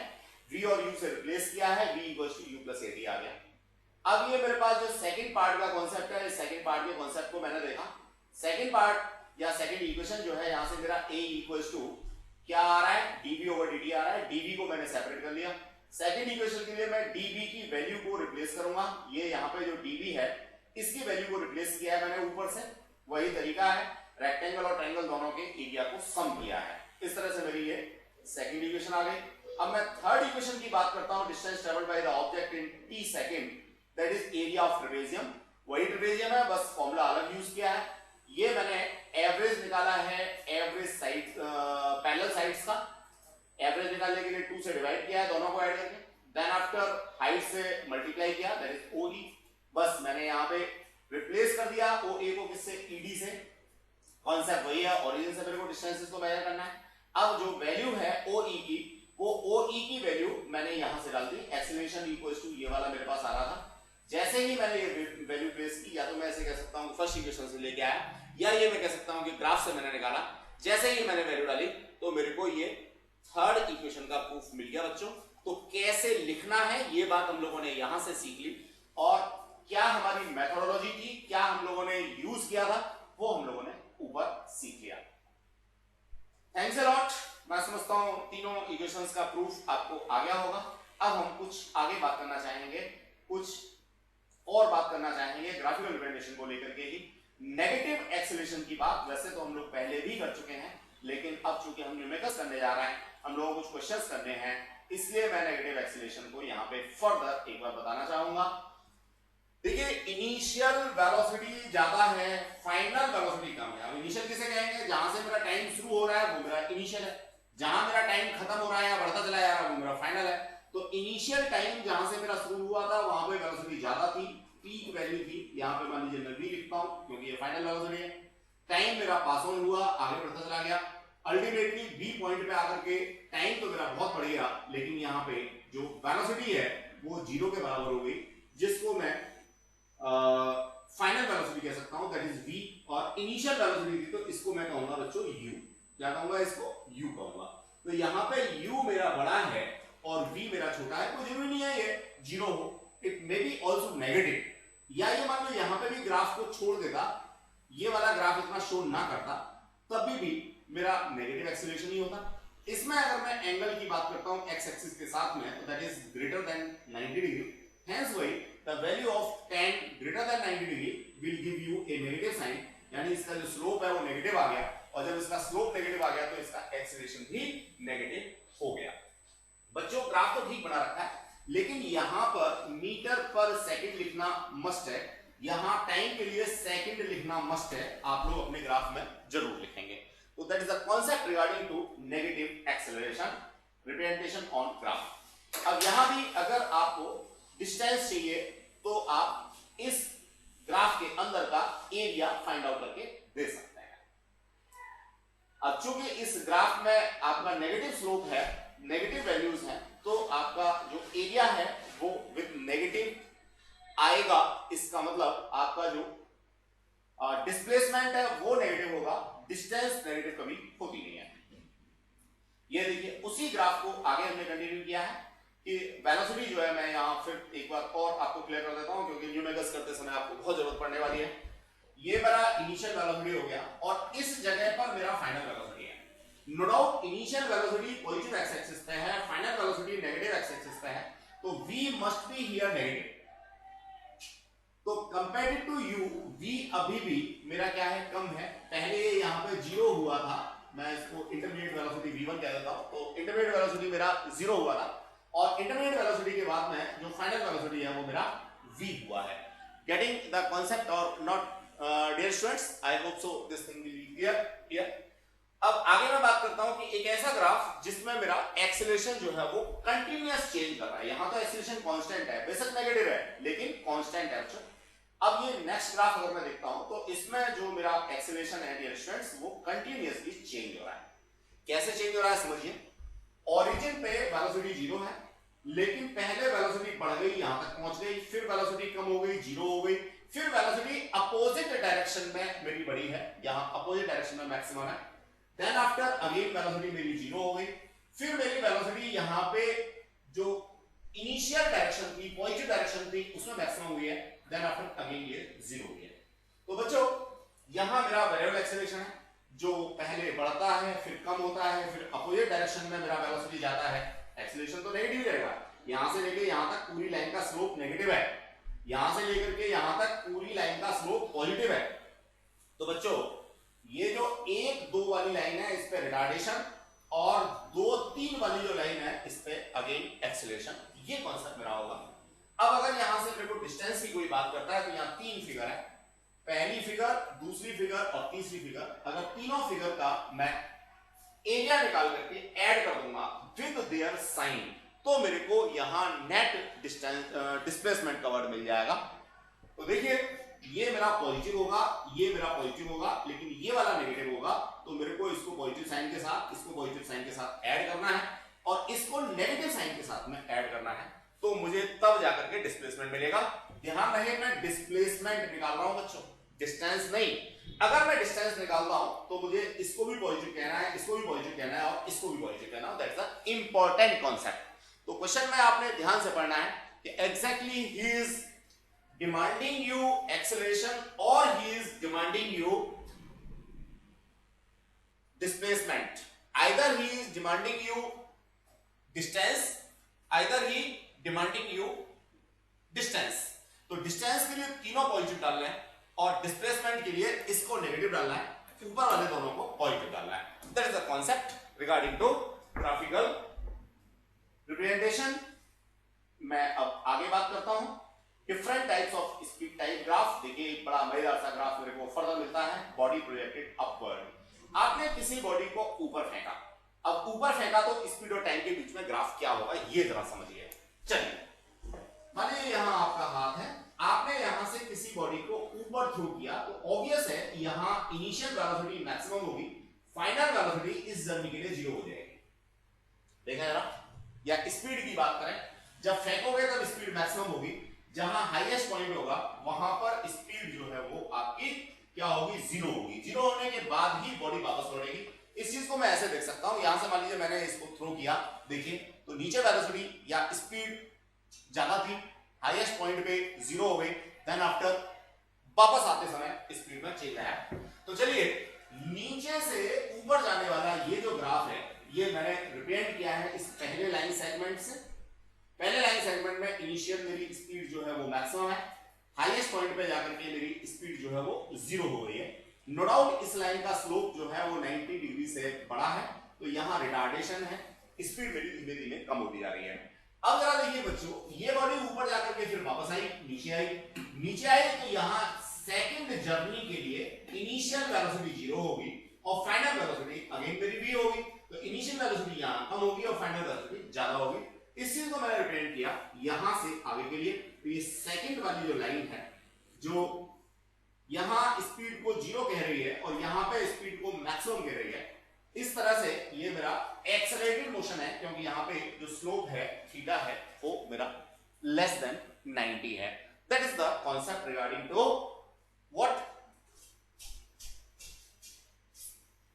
v और u से रिप्लेस किया है, v = u + at आ गया। अब ये मेरे पास जो सेकंड पार्ट का कॉन्सेप्ट है, सेकंड पार्ट के कॉन्सेप्ट को मैंने देखा। सेकंड पार्ट या सेकंड इक्वेशन जो है, यहां से मेरा a = क्या आ रहा है, dv/dt आ रहा है। dv को मैंने सेपरेट कर लिया। सेकंड इक्वेशन के लिए मैं dv की वैल्यू को रिप्लेस करूंगा। ये यहां पे जो dv है इसकी वैल्यू को रिप्लेस किया है मैंने ऊपर से। वही तरीका है, रेक्टेंगल और ट्रायंगल दोनों के एरिया को सम किया है। इस तरह से मेरी ये सेकंड इक्वेशन आ गई। अब मैं थर्ड इक्वेशन की बात करता हूं, distance travelled by the object in t second, that is area of trapezium. वही ट्रेपेजियम है, बस फॉर्मूला अलग यूज किया है। ये मैंने एवरेज निकाला है, एवरेज साइड पैरेलल साइड्स का एवरेज निकालने के लिए 2 से डिवाइड किया है, दोनों को ऐड करके। देन आफ्टर हाइट से मल्टीप्लाई किया, दैट इज OE। बस मैंने यहां पे रिप्लेस कर दिया OA को किससे, ED से। कॉन्सेप्ट वही है, ओरिजिन से मेरे को डिस्टेंसेस को मेजर करना है। अब जो वैल्यू है OE की, वो OE की वैल्यू मैंने यहां से डाल दी। एक्सीलरेशन = ये वाला मेरे पास आ रहा था। जैसे ही मैंने ये वैल्यू प्लेस की, या तो मैं ऐसे कह सकता हूं फर्स्ट इक्वेशन से लेके आया, या ये मैं कह सकता हूं कि ग्राफ से मैंने निकाला। जैसे ही मैंने वैल्यू डाली तो मेरे को ये थर्ड इक्वेशन का प्रूफ मिल गया बच्चों। तो कैसे लिखना है ये बात हम लोगों ने यहां से सीख ली, और क्या हमारी मेथोडोलॉजी थी, क्या हम लोगों ने यूज किया था, वो हम लोगों ने ऊपर सीख लिया। Thanks a lot. मैं समझता हूं तीनों इक्वेशंस का प्रूफ आपको आ गया होगा। अब हम कुछ आगे बात करना चाहेंगे, कुछ और बात करना चाहेंगे ग्राफिकल रिप्रेजेंटेशन को लेकर के ही। नेगेटिव एक्सेलरेशन की बात वैसे तो हम लोग पहले भी कर चुके हैं, लेकिन अब चूंकि हम न्यूमेरिकल्स करने जा रहे हैं, हम लोगों को कुछ क्वेश्चंस करने हैं, इसलिए मैं नेगेटिव एक्सेलरेशन को यहां पे फर्दर एक बार बताना चाहूंगा। देखिए, इनिशियल वेलोसिटी ज्यादा है, फाइनल वेलोसिटी कम है। अब इनिशियल किसे कहेंगे, जहां से मेरा टाइम शुरू हो रहा है वो मेरा इनिशियल है, जहां मेरा टाइम खत्म हो रहा है या बढ़ता चला जा रहा है वो मेरा फाइनल है। तो इनिशियल टाइम जहां से मेरा शुरू हुआ था वहां पे वेलोसिटी ज्यादा थी, पीक वैल्यू थी। यहां पे मान लीजिए मैं v लिखता हूं क्योंकि ये फाइनल वेलोसिटी है। टाइम मेरा पास ऑन हुआ, आगे बढ़ता चला गया। अल्टीमेटली b पॉइंट पे आकर के टाइम तो मेरा बहुत बढ़ गया, लेकिन यहां पे जो वेलोसिटी है वो 0 के बराबर हो गई, जिसको मैं फाइनल वेलोसिटी कह सकता हूं, दैट इज v। और इनिशियल वेलोसिटी थी तो इसको मैं कहूंगा बच्चों u। क्या कहूंगा इसको, u कहूंगा। तो यहां पे u मेरा बड़ा है और v मेरा छोटा है, तो जरूरी नहीं है ये 0 हो, it may be also negative. या ये मान लो यहां पे भी ग्राफ को छोड़ देता, ये वाला ग्राफ इतना शो ना करता, तभी भी मेरा नेगेटिव एक्सीलरेशन ही होता। इसमें अगर मैं एंगल की बात करता हूं x एक्सिस के साथ में, तो that is greater than 90 degree. Hence वही the value of tan greater than 90 degree will give you a negative sign, यानी इसका जो स्लोप है वो नेगेटिव आ गया, और जब इसका स्लोप नेगेटिव आ गया तो इसका एक्सीलरेशन भी नेगेटिव हो गया। बच्चों ग्राफ तो ठीक बना रखा है, लेकिन यहां पर मीटर पर सेकंड लिखना मस्ट है, यहां टाइम के लिए सेकंड लिखना मस्ट है। आप लोग अपने ग्राफ में जरूर लिखेंगे। तो that is the concept regarding to negative acceleration representation on graph. अब यहां भी अगर आपको डिस्टेंस चाहिए तो आप इस ग्राफ के अंदर का एरिया फाइंड आउट करके दे सकते हैं। अब चूंकि इस ग्राफ में आपका नेगेटिव स्लोप है, नेगेटिव वैल्यूज हैं, तो आपका जो एरिया है वो विद नेगेटिव आएगा। इसका मतलब आपका जो डिस्प्लेसमेंट है वो नेगेटिव होगा, डिस्टेंस नेगेटिव कभी होती नहीं है। ये देखिए, उसी ग्राफ को आगे हमने कंटिन्यू किया है कि वेलोसिटी जो है, मैं यहां फिर एक बार और आपको क्लियर कर देता हूं क्योंकि न्यूमेरिकल्स करते समय आपको बहुत जरूरत पड़ने वाली है। ये मेरा इनिशियल वेलोसिटी हो गया और इस जगह पर मेरा फाइनल वेलोसिटी है। No doubt initial velocity positive x axis पे है, final velocity negative x axis पे है, तो v must be here negative. तो कंपेयर्ड टू u v अभी भी मेरा क्या है, कम है। पहले यहां पे 0 हुआ था, मैं इसको इंटरमीडिएट वेलोसिटी v1 कह देता हूं, तो इंटरमीडिएट वेलोसिटी मेरा 0 हुआ था और इंटरमीडिएट वेलोसिटी के बाद में जो फाइनल वेलोसिटी है वो मेरा v हुआ है। Getting the concept or not dear students, I hope so this thing will be clear. अब आगे मैं बात करता हूं कि एक ऐसा ग्राफ जिसमें मेरा एक्सेलरेशन जो है वो कंटीन्यूअस चेंज कर रहा है। यहां तो एक्सेलरेशन कांस्टेंट है, बेशक नेगेटिव है लेकिन कांस्टेंट है। अब ये नेक्स्ट ग्राफ अगर मैं देखता हूं तो इसमें जो मेरा एक्सेलरेशन है डियर स्टूडेंट्स वो कंटीन्यूअसली चेंज हो रहा है। कैसे चेंज हो रहा है समझिए। ओरिजिन पे वेलोसिटी 0 है, लेकिन पहले वेलोसिटी बढ़ गई, यहां तक पहुंच गई, फिर वेलोसिटी कम हो गई, 0 हो गई, फिर वेलोसिटी अपोजिट डायरेक्शन में मेरी बढ़ी है, यहां अपोजिट डायरेक्शन में मैक्सिमम है। देन आफ्टर अगेन वेलोसिटी मेरी 0 हो गई, फिर मेरी वेलोसिटी यहां पे जो इनिशियल डायरेक्शन थी, पॉजिटिव डायरेक्शन थी, उसमें मैक्सिमम हुई है। देन आफ्टर अगेन ये 0 हुई है। तो बच्चों यहां मेरा वेरिएबल एक्सेलरेशन है जो पहले बढ़ता है, फिर कम होता है, फिर अपोजिट डायरेक्शन में मेरा वेलोसिटी जाता है। एक्सेलरेशन तो नेगेटिव रहेगा, यहां से लेके यहां तक पूरी लाइन का स्लोप नेगेटिव है, यहां से लेकर के यहां तक पूरी लाइन का स्लोप पॉजिटिव है। तो बच्चों ये जो 1-2 वाली लाइन है इस पे रिटार्डेशन और 2-3 वाली जो लाइन है इस पे अगेन एक्सेलरेशन, ये कॉन्सेप्ट मेरा होगा। अब अगर यहां से मेरे को डिस्टेंस की कोई बात करता है तो यहां 3 फिगर है, पहली फिगर, दूसरी फिगर और तीसरी फिगर। अगर तीनों फिगर का मैं एरिया निकाल करके ऐड कर दूंगा विद देयर साइन, तो मेरे को यहां नेट डिस्प्लेसमेंट कवर्ड मिल जाएगा। तो देखिए ये मेरा पॉजिटिव होगा, ये मेरा पॉजिटिव होगा, लेकिन ये वाला नेगेटिव होगा, तो मेरे को इसको पॉजिटिव साइन के साथ, इसको पॉजिटिव साइन के साथ ऐड करना है और इसको नेगेटिव साइन के साथ में ऐड करना है, तो मुझे तब जाकर के डिस्प्लेसमेंट मिलेगा। ध्यान रहे मैं डिस्प्लेसमेंट निकाल रहा हूं बच्चों, डिस्टेंस नहीं। अगर मैं डिस्टेंस निकाल रहा हूं तो मुझे इसको भी पॉजिटिव कहना है, इसको भी पॉजिटिव कहना है और इसको भी पॉजिटिव कहना है। That's the important concept. तो क्वेश्चन में आपने ध्यान से पढ़ना है कि exactly he is demanding you acceleration or he is demanding you displacement. Either he is demanding you distance, either he demanding you distance. तो डिस्टेंस के लिए तीनों पॉजिटिव डालना है और डिस्प्लेसमेंट के लिए इसको नेगेटिव डालना है, ऊपर वाले दोनों को पॉजिटिव डालना है। That is the concept regarding to graphical representation. मैं अब आगे बात करता हूं different types of speed type graph. देखिए एक बड़ा मजेदार सा ग्राफ मेरे को फर्दर मिलता है, बॉडी प्रोजेक्टेड अपवर्ड। आपने किसी बॉडी को ऊपर फेंका, अब ऊपर फेंका तो स्पीड और टाइम के बीच में ग्राफ क्या होगा ये जरा समझिए। चलिए मानिए यहां आपका हाथ है, आपने यहां से किसी बॉडी को ऊपर थ्रो किया, तो ऑब्वियस है यहां इनिशियल वेलोसिटी मैक्सिमम होगी, फाइनल वेलोसिटी इस जर्नी के लिए 0 हो जाएगी। देखा जरा, या स्पीड की बात करें, जब फेंकोगे तब स्पीड मैक्सिमम होगी, जहां हाईएस्ट पॉइंट होगा वहां पर स्पीड जो है वो आपकी क्या होगी, 0 होगी। 0 होने के बाद ही बॉडी वापस लौटेगी। इस चीज को मैं ऐसे देख सकता हूं, यहां से मान लीजिए मैंने इसको थ्रो किया, देखिए तो नीचे वेलोसिटी या स्पीड ज्यादा थी, हाईएस्ट पॉइंट पे 0 हो गई, देन आफ्टर वापस आते समय स्पीड में चेंज आया। तो चलिए नीचे से ऊपर जाने वाला ये जो ग्राफ है ये मैंने रिप्रेजेंट किया है इस पहले लाइन सेगमेंट से। पहले लाइन सेगमेंट में इनिशियल मेरी स्पीड जो है वो मैक्सिमम है, हाईएस्ट पॉइंट पे जाकर के मेरी स्पीड जो है वो 0 हो गई है। नो डाउट इस लाइन का स्लोप जो है वो 90 डिग्री से बड़ा है, तो यहां रिटार्डेशन है, स्पीड मेरी धीमे धीमे कम होती जा रही है। अब जरा देखिए बच्चों, ये बॉडी ऊपर जाकर के फिर वापस आई, नीचे आई तो यहां सेकंड जर्नी के लिए इनिशियल वेलोसिटी 0 होगी और फाइनल वेलोसिटी अगेन मेरी v होगी। तो इनिशियल वेलोसिटी यहां कम होगी और फाइनल वेलोसिटी ज्यादा होगी। इस चीज को मैंने रिप्रेजेंट किया यहां से आगे के लिए। तो ये सेकंड वाली जो लाइन है जो यहां स्पीड को 0 कह रही है और यहां पे स्पीड को मैक्सिमम कह रही है, इस तरह से ये मेरा एक्सेलरेटेड मोशन है, क्योंकि यहां पे जो स्लोप है थीटा है वो मेरा लेस देन 90 है। That is the concept regarding to what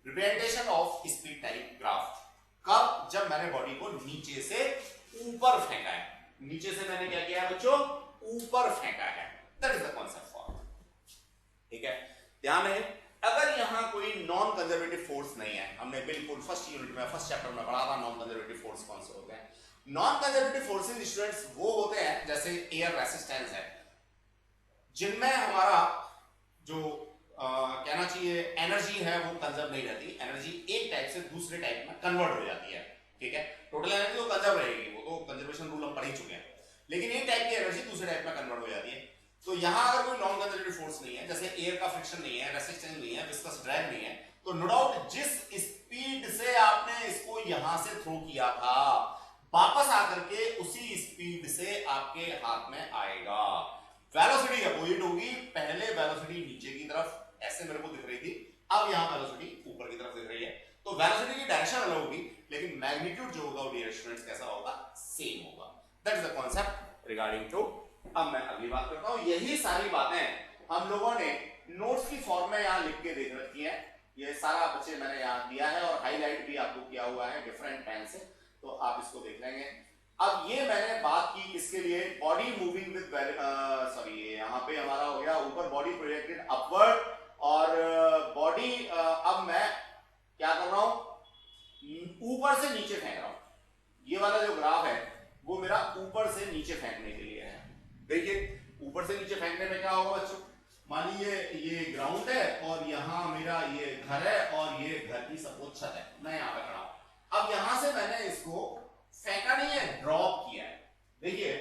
representation of speed type graph. कब? जब मैंने बॉडी को नीचे से ऊपर फेंका है। नीचे से मैंने क्या किया है बच्चों? ऊपर फेंका है। That is the concept for. ठीक है, ध्यान रहे अगर यहाँ कोई नॉन कंजर्वेटिव फोर्स नहीं है, हमने बिल्कुल फर्स्ट यूनिट में फर्स्ट चैप्टर में पढ़ा था नॉन कंजर्वेटिव फोर्स कौन से होते हैं। नॉन कंजर्वेटिव फोर्सेस स्टूडेंट्स वो होते हैं जैसे एयर रेसिस्टेंस है, जिनमें हमारा जो कहना चाहिए एनर्जी है वो कंजर्व नहीं रहती, एनर्जी एक टाइप से दूसरे टाइप में कन्वर्ट हो जाती है, ठीक है। टोटल एनर्जी तो कंजर्व रहेगी, वो तो कंजर्वेशन रूल हम पढ़ ही चुके हैं, लेकिन एक टाइप की एनर्जी दूसरे टाइप में कन्वर्ट हो जाती है। तो यहां अगर कोई नॉन कंजर्वेटिव फोर्स नहीं है, जैसे एयर का फ्रिक्शन नहीं है, रेसिस्टेंस नहीं है, विस्कस ड्रैग नहीं है, तो नो डाउट जिस स्पीड से आपने इसको यहां से थ्रो किया था वापस आकर के उसी स्पीड से आपके हाथ में आएगा। वेलोसिटी अपोजिट होगी, पहले वेलोसिटी नीचे की तरफ ऐसे मेरे को दिख रही थी, अब यहां वेलोसिटी ऊपर की तरफ दिख रही है, तो वेलोसिटी की डायरेक्शन अलग होगी, लेकिन मैग्नीट्यूड जो होगा डियर स्टूडेंट्स कैसा होगा, सेम होगा। That is the concept regarding to. अब मैं अगली बात करता हूं, यही सारी बातें हम लोगों ने नोट्स की फॉर्म में यहां लिख के देख रखी है, ये सारा बच्चे मैंने यहां दिया है और हाईलाइट भी आपको किया हुआ है डिफरेंट पेन से, तो आप इसको देख लेंगे। अब ये मैंने बात की किसके लिए, बॉडी मूविंग विद सॉरी यहां पे हमारा हो गया ऊपर बॉडी प्रोजेक्टेड अपवर्ड, और बॉडी अब मैं क्या कर रहा हूं, ऊपर से नीचे फेंक रहा हूं। ये वाला जो ग्राफ है वो मेरा ऊपर से नीचे फेंकने के लिए है। देखिए ऊपर से नीचे फेंकने में क्या होगा बच्चों, मान लीजिए ये ग्राउंड है और यहां मेरा ये घर है और ये घर की सपोज छत है, मैं यहां पे खड़ा हूं। अब यहां से मैंने इसको फेंका नहीं है, ड्रॉप किया है। देखिए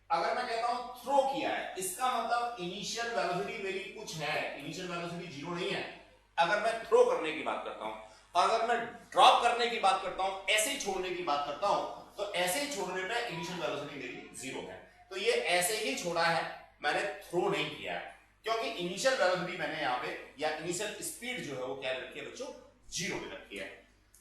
अगर मैं कहता हूं थ्रो किया है, इसका मतलब इनिशियल वेलोसिटी मेरी कुछ है, इनिशियल वेलोसिटी जीरो नहीं है। अगर मैं थ्रो करने की बात करता हूं, और अगर मैं ड्रॉप करने की बात करता हूं, ऐसे ही छोड़ने की बात करता हूं, तो ऐसे ही छोड़ने पे इनिशियल वेलोसिटी मेरी जीरो है। तो ये ऐसे ही छोड़ा है, मैंने थ्रो नहीं किया है, क्योंकि इनिशियल वेलोसिटी मैंने यहाँ पे या इनिशियल स्पीड जो है वो क्या रखी है बच्चों, जीरो पे रखी है।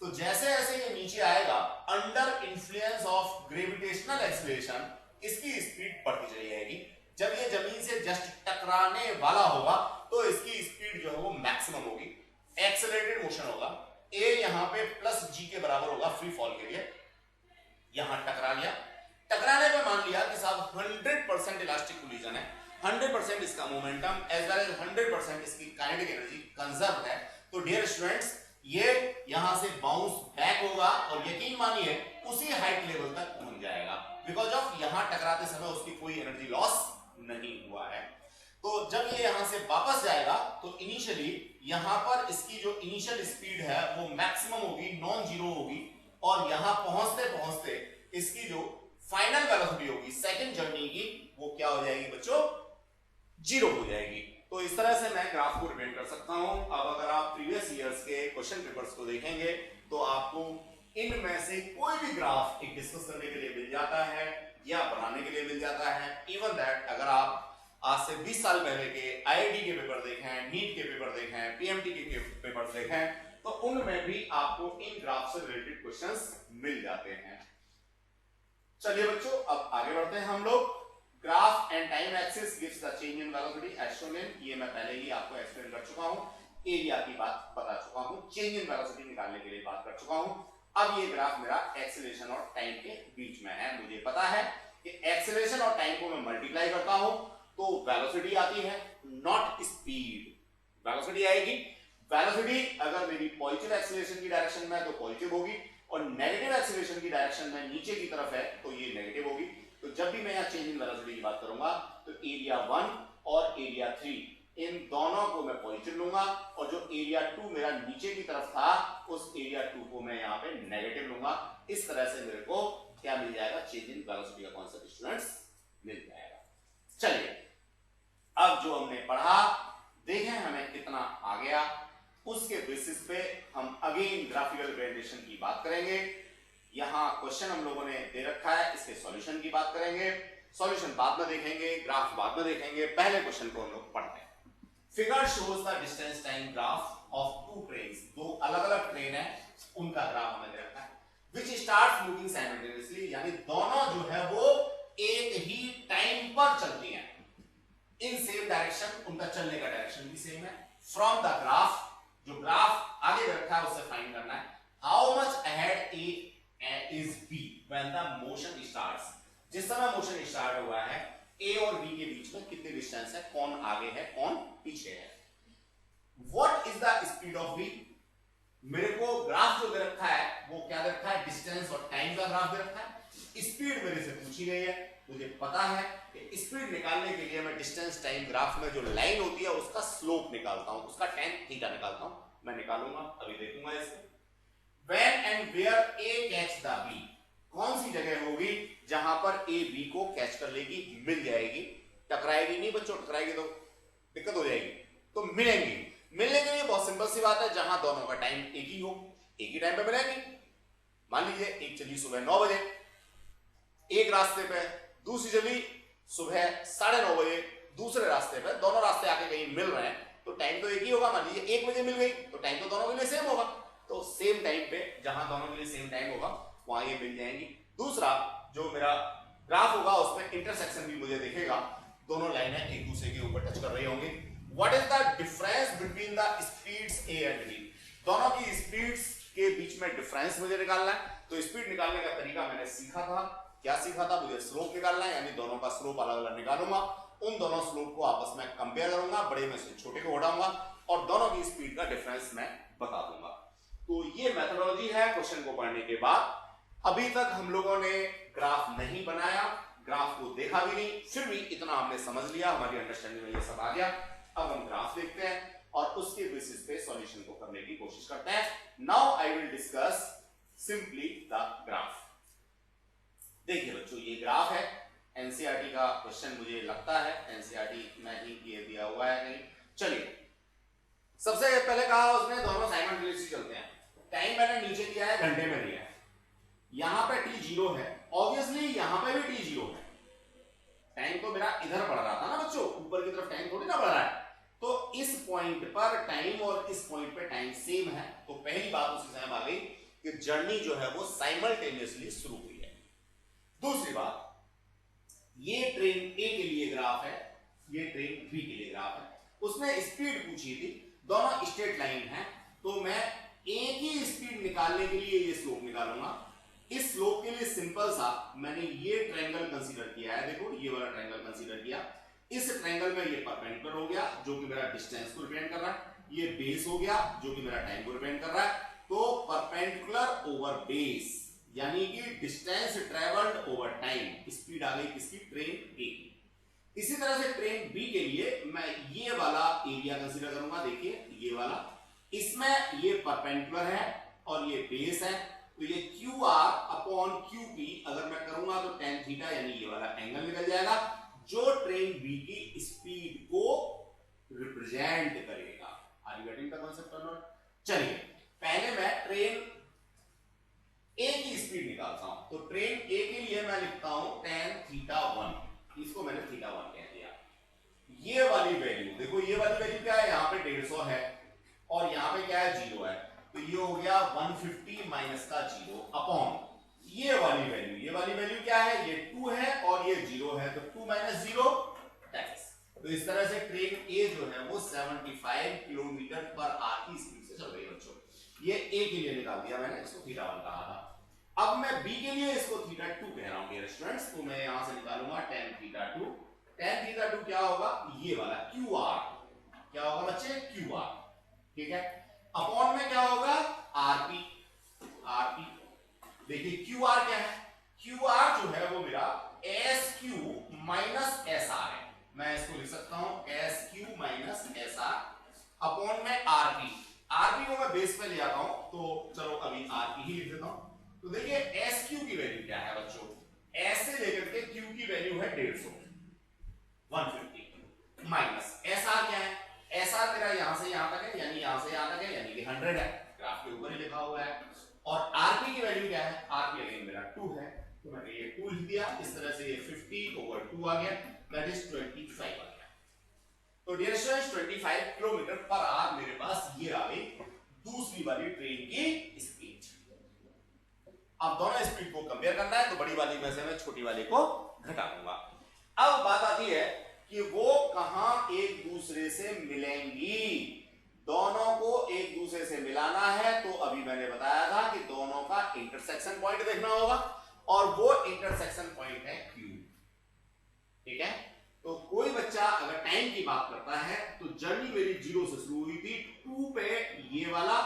तो जैसे जैसे ये नीचे आएगा under influence of gravitational acceleration इसकी स्पीड बढ़ती चली जाएगी। जब ये जमीन से जस्ट टकराने वाला होगा तो इसकी स्पीड जो है वो मैक्सिमम होगी, एक्सेलरेटेड मोशन होगा। ए यहां पे प्लस जी के बराबर होगा फ्री फॉल के लिए। यहां टकरा गया, टकराने पे मान लिया कि साहब 100% इलास्टिक कोलिजन है, 100% इसका मोमेंटम एज वेल एज 100% इसकी काइनेटिक एनर्जी कंजर्व है। तो डियर स्टूडेंट्स ये यहां से बाउंस बैक होगा और यकीन मानिए उसी हाइट लेवल तक पहुंच जाएगा, बिकॉज ऑफ यहां टकराते समय उसकी कोई एनर्जी लॉस नहीं हुआ है। तो जब ये यहां से वापस जाएगा तो इनिशियली यहां पर इसकी जो इनिशियल स्पीड है वो मैक्सिमम होगी, नॉन जीरो होगी, और यहां पहुंचते पहुंचते इसकी जो फाइनल वेलोसिटी होगी सेकंड जर्नी की वो क्या हो जाएगी बच्चों, जीरो हो जाएगी। तो इस तरह से मैं ग्राफ को रिप्रेजेंट कर सकता हूं। अब अगर आप प्रीवियस ईयर्स के क्वेश्चन पेपर्स को देखेंगे तो आपको इनमें से कोई भी ग्राफ एक डिस्कस करने के लिए मिल जाता है या बनाने के लिए मिल जाता है। इवन दैट अगर आप आज से 20 साल पहले के आईआईटी के पेपर देखें, नीट के पेपर देखें, पीएमटी के पेपर देखें, तो उनमें भी आपको इन ग्राफ से रिलेटेड क्वेश्चंस मिल जाते हैं। चलिए बच्चों अब आगे बढ़ते हैं हम लोग। Graph and time axis gives the change in velocity as shown in, ये मैं पहले ही आपको एक्सप्लेन कर चुका हूं, एरिया की बात बता चुका हूं, चेंज इन वेलोसिटी निकालने के लिए बात कर चुका हूं। अब ये ग्राफ मेरा एक्सीलरेशन और टाइम के बीच में है। मुझे पता है कि एक्सीलरेशन और टाइम को मैं मल्टीप्लाई करता हूं तो वेलोसिटी आती है, नॉट स्पीड। वेलोसिटी आएगी, वेलोसिटी अगर मेरी पॉजिटिव एक्सीलरेशन की डायरेक्शन में है तो पॉजिटिव होगी, और नेगेटिव एक्सीलरेशन की डायरेक्शन में नीचे की तरफ है तो ये नेगेटिव होगी। तो जब भी मैं यहाँ चेंज इन वेलोसिटी की बात करूंगा तो एरिया 1 और एरिया 3 इन दोनों को मैं पॉजिटिव लूंगा, और जो एरिया 2 मेरा नीचे की तरफ था उस एरिया 2 को मैं यहाँ पे नेगेटिव लूंगा। इस तरह से मेरे को क्या मिल जाएगा, चेंज इन वेलोसिटी का कॉन्सेप्ट स्टूडेंट्स मिल जाएगा। चलिए अब जो हमने पढ़ा देखें हमें कितना आ गया, उसके बेसिस पे हम अगेन ग्राफिकल रिप्रेजेंटेशन की बात करेंगे। यहां क्वेश्चन हम लोगों ने दे रखा है, इसके सॉल्यूशन की बात करेंगे, सॉल्यूशन बाद में देखेंगे, ग्राफ बाद में देखेंगे। पहले क्वेश्चन को हम लोग पढ़ते हैं। Figure shows the distance time graph of two trains, दो अलग-अलग ट्रेन है उनका ग्राफ हमें दे रखा है, व्हिच स्टार्ट्स मूविंग साइमल्टेनियसली, यानी दोनों जो है वो एक ही टाइम पर चलती हैं, इन सेम डायरेक्शन, उनका चलने का डायरेक्शन भी सेम है। फ्रॉम द ग्राफ, जो ग्राफ आगे दे रखा है उससे फाइंड करना है, how much ahead A is B when the motion starts, जिस समय मोशन स्टार्ट हुआ है ए और बी के बीच में कितनी डिस्टेंस है, कौन आगे है कौन पीछे है। What is the speed of v? मेरे को ग्राफ जो दे रखा है वो क्या दे रखा है, डिस्टेंस और टाइम का ग्राफ दे रखा है। स्पीड मेरे से पूछी गई है, मुझे पता है कि स्पीड निकालने के लिए मैं डिस्टेंस टाइम ग्राफ में जो लाइन होती है उसका स्लोप निकालता हूं, उसका tan थीटा निकालता हूं, मैं निकालूंगा, अभी देखूंगा इसको। When and where A catch the B, कौन सी जगह होगी जहां पर A B को कैच कर लेगी, मिल जाएगी, टकराएगी नहीं बच्चों, टकराएगी तो दिक्कत हो जाएगी, तो मिलेंगी। मिलने के लिए बहुत सिंपल सी बात है, जहां दोनों का टाइम एक ही हो, एक ही टाइम पे मिलेंगे। मान लीजिए एक चली सुबह 9 बजे एक रास्ते पे, दूसरी चली सुबह 9:30 बजे दूसरे रास्ते पे, दोनों रास्ते आके कहीं मिल रहे हैं तो टाइम तो एक ही होगा। मान लीजिए 1 बजे मिल गई तो टाइम तो दोनों के लिए सेम होगा, तो सेम टाइम पे जहां दोनों के लिए सेम टाइम होगा वहां ये मिल जाएंगी। दूसरा जो मेरा ग्राफ होगा उसमें इंटरसेक्शन भी मुझे दिखेगा, दोनों लाइनें एक दूसरे के ऊपर टच कर रही होंगी। What is the difference between the speeds A and B? दोनों की स्पीड्स के बीच में डिफरेंस मुझे निकालना है। तो स्पीड निकालने का तरीका मैंने सीखा था, क्या सीखा था, मुझे स्लोप निकालना है, यानी दोनों का स्लोप अलग अलग निकालूंगा, उन दोनों स्लोप को आपस में कंपेयर करूंगा, बड़े में से छोटे को हटाऊंगा और दोनों की स्पीड का डिफरेंस मैं बता दूंगा। तो ये मेथोडोलॉजी है क्वेश्चन को पढ़ने के बाद। अभी तक हम लोगों ने ग्राफ नहीं बनाया, ग्राफ को देखा भी नहीं, फिर भी इतना हमने समझ लिया, हमारी अंडरस्टैंडिंग में ये सब आ गया। अब हम ग्राफ देखते हैं और उसके बेसिस पे सॉल्यूशन को करने की कोशिश करते हैं। Now I will discuss simply the graph. देखिए बच्चों, ये ग्राफ है, एनसीईआरटी का क्वेश्चन मुझे लगता है, एनसीईआरटी में ही ये दिया हुआ है कहीं। चलिए, सबसे पहले कहा उसने दोनों साइमल्टेनियसली चलते हैं। टाइम मैंने नीचे दिया है, घंटे में दिया है, यहां पे t 0 है, ऑब्वियसली यहां पे भी t 0 है। टाइम तो मेरा इधर बढ़ रहा था ना बच्चों, ऊपर की तरफ टाइम थोड़ी ना बढ़ रहा है, तो इस पॉइंट पर टाइम और इस पॉइंट पर टाइम सेम है। तो पहली बात उसी समय आ गई कि जर्नी जो है वो साइमल्टेनियसली शुरू हुई है। दूसरी बात, ये ट्रेन ए के लिए ग्राफ है, ये ट्रेन बी के लिए ग्राफ है, उसने स्पीड पूछी थी, दोनों स्ट्रेट लाइन है, तो मैं एक ही स्पीड निकालने के लिए ये स्लोप निकालूंगा। इस स्लोप के लिए सिंपल सा मैंने ये ट्रायंगल कंसीडर किया है, देखो ये वाला ट्रायंगल कंसीडर किया, इस ट्रायंगल में ये परपेंडिकुलर हो गया जो कि मेरा डिस्टेंस को रिप्रेजेंट कर रहा है, ये बेस हो गया जो कि मेरा टाइम को रिप्रेजेंट कर रहा है। तो परपेंडिकुलर ओवर बेस यानी कि distance travelled over time, speed आ गई किसकी, ट्रेन ए की। इसी तरह से ट्रेन बी के लिए मैं ये वाला एरिया कंसीडर करूंगा, देखिए ये वाला, इसमें ये परपेंडिकुलर है और ये बेस है, तो ये Q R upon Q P अगर मैं करूंगा तो tan थीटा यानी ये वाला एंगल निकल जाएगा जो ट्रेन बी की स्पीड को रिप्रेजेंट करेगा। Are you getting the concept or not? चलिए, पहले मैं ट्रेन ए की स्पीड निकालता हूं, तो ट्रेन ए के लिए मैं लिखता हूं tan थीटा 1, इसको मैंने थीटा 1 कह दिया। ये वाली वैल्यू देखो, ये वाली वैल्यू क्या है, यहां पे 150 है और यहां पे क्या है, 0 है, तो ये हो गया 150 माइनस का 0 अपॉन ये वाली वैल्यू, ये वाली वैल्यू क्या है, ये 2 है और ये 0 है, तो 2 माइनस 0 10। तो इस तरह से ट्रेन ए जो है वो 75 किलोमीटर पर आवर की स्पीड से चल रही है बच्चों। ये ए के लिए निकाल दिया मैंने, इसको थीटा 1 कहा था। अब मैं बी के लिए इसको थीटा 2 कह रहा हूं डियर स्टूडेंट्स, तो मैं यहां से निकालूंगा tan थीटा 2। tan थीटा 2 क्या होगा, ये वाला क्यू आर, क्या होगा बच्चे, क्यू आर, ठीक है, अपॉन में क्या होगा, आरपी। आरपी देखिए क्यू आर क्या है, क्यू आर जो है वो मेरा S Q minus S R है, मैं इसको लिख सकता हूं S Q minus S R upon में आरपी। आरपी को मैं बेस पे ले आता हूं, तो चलो अभी आरपी ही लिख देता हूं। तो देखिए एस क्यू की वैल्यू क्या है बच्चों, एस से लेकर के क्यू की वैल्यू है 150 माइनस एस आर क्या है, एस आर मेरा यहां से यहां तक है, यानी यहां से यहां तक है, यानी कि 100 है, ग्राफ के ऊपर ही लिखा हुआ है। और आरपी की वैल्यू क्या है, आरपी अगेन मेरा 2 है, तो मैंने ये 2 लिख दिया, इस तरह से ये 50 ओवर 2 आ गया, दैट इज 25 आ गया। तो dear students 25 kilometre per hour मेरे पास ये आ गई दूसरी वाली ट्रेन की स्पीड। अब दोनों स्पीड को कंपेयर करना है, तो बड़ी वाली में से मैं छोटी वाली को घटा दूंगा। अब बात आती है कि वो कहां एक दूसरे से मिलेंगी, दोनों को एक दूसरे से मिलाना है, तो अभी मैंने बताया था कि दोनों का इंटरसेक्शन पॉइंट देखना होगा और वो इंटरसेक्शन पॉइंट है Q, ठीक है। तो कोई बच्चा अगर टाइम की बात करता है तो जर्नी मेरी 0 से शुरू हुई थी, 2 पे ये वाला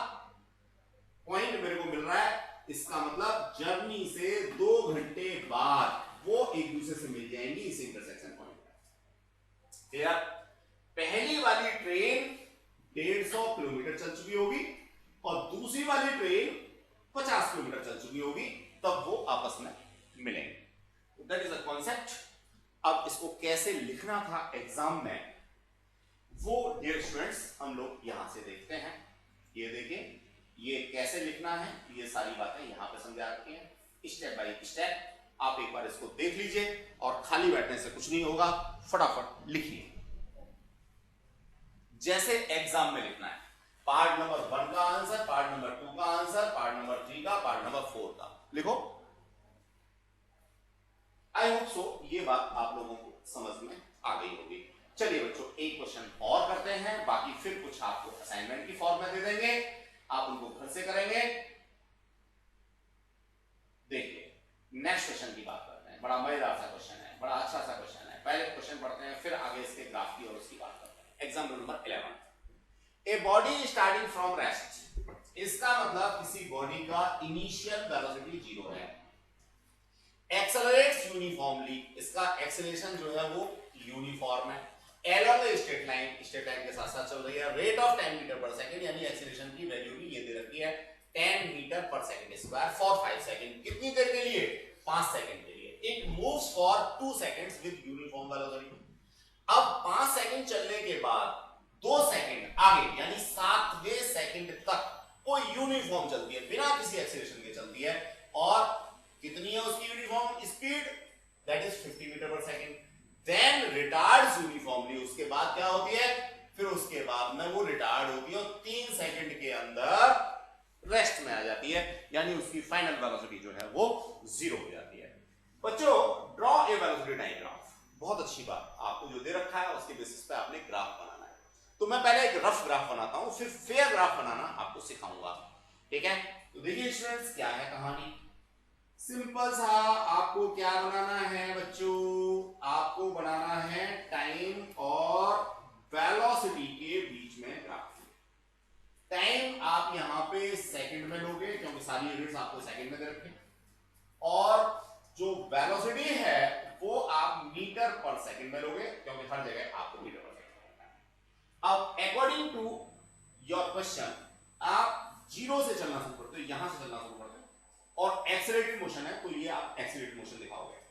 पॉइंट मेरे को मिल रहा है, इसका मतलब जर्नी से 2 घंटे बाद वो एक दूसरे से मिल जाएंगी इस इंटरसेक्शन पॉइंट पर। यार पहली वाली ट्रेन 150 किलोमीटर चल चुकी होगी और दूसरी वाली ट्रेन 50 किलोमीटर चल चुकी होगी, तब वो आपस में मिलेंगे। That is a concept. अब इसको कैसे लिखना था एग्जाम में, वो डियर स्टूडेंट्स हम लोग यहां से देखते हैं। ये देखें, ये कैसे लिखना है, ये सारी बातें यहां पे समझा रखी हैं स्टेप बाय स्टेप। आप एक बार इसको देख लीजिए और खाली बैठने से कुछ नहीं होगा, फटाफट लिखिए जैसे एग्जाम में लिखना है। पार्ट नंबर 1 का आंसर, पार्ट नंबर 2 का आंसर, पार्ट नंबर 3 का, पार्ट नंबर 4 का लिखो। आई होप सो ये बात आप लोगों को समझ में आ गई होगी। चलिए बच्चों एक क्वेश्चन और करते हैं, बाकी फिर कुछ आपको असाइनमेंट की फॉर्म में दे देंगे, आप उनको घर से करेंगे। देखिए नेक्स्ट क्वेश्चन की बात करते हैं, बड़ा मजेदार सा क्वेश्चन है, बड़ा अच्छा सा क्वेश्चन है। पहले क्वेश्चन पढ़ते हैं, फिर आगे इसके ग्राफ की और उसकी बात करते हैं। Example number 11, a body starting from rest. इसका मतलब किसी बॉडी का इनिशियल वेलोसिटी 0 है, एक्सेलरेट्स यूनिफॉर्मली, इसका एक्सेलरेशन जो है वो यूनिफॉर्म है, along the स्ट्रेट लाइन के साथ साथ चल रही है, rate of 10 metre per second, यानी एक्सेलरेशन की वैल्यू भी ये दे रखी है 10 metre per second square for 5 second. कितनी देर के लिए? 5 सेकंड के लिए। It moves for 2 seconds with uniform velocity. अब 5 सेकंड चलने के बाद 2 सेकंड आगे यानी 7वें सेकंड तक वो यूनिफॉर्म चलती है, बिना किसी एक्सेलरेशन के चलती है। और कितनी है उसकी uniform speed? That is 50 metre per second. Then retards uniformly, उसके बाद क्या होती है? फिर उसके बाद में वो रिटार्ड होती है और 3 सेकंड के अंदर रेस्ट में आ जाती है, यानी उसकी फाइनल वेलोसिटी जो है वो 0 हो जाती है। बच्चों ड्रॉ ए वेलोसिटी डायग्राम, बहुत अच्छी बात, आपको जो दे रखा है उसके बेसिस पे आपने ग्राफ बनाना है। तो मैं पहले एक रफ ग्राफ बनाता हूं, फिर फेयर ग्राफ बनाना आपको सिखाऊंगा, ठीक है? तो देखिए स्टूडेंट्स क्या है कहानी, सिंपल सा। आपको क्या बनाना है बच्चों? आपको बनाना है टाइम और वेलोसिटी के बीच में ग्राफ। टाइम आप यहां पे सेकंड में लोगे क्योंकि सारी यूनिट्स आपको सेकंड में दे रखे हैं, और जो वेलोसिटी है वो आप मीटर पर सेकंड में लोगे क्योंकि हर जगह आपको मीटर पर सेकंड होता है। अब अकॉर्डिंग टू योर क्वेश्चन आप 0 से चलना शुरू करते हो, यहां से चलना शुरू करते हो, और एक्सेलरेटेड मोशन है तो ये आप एक्सेलरेटेड मोशन दिखाओगे,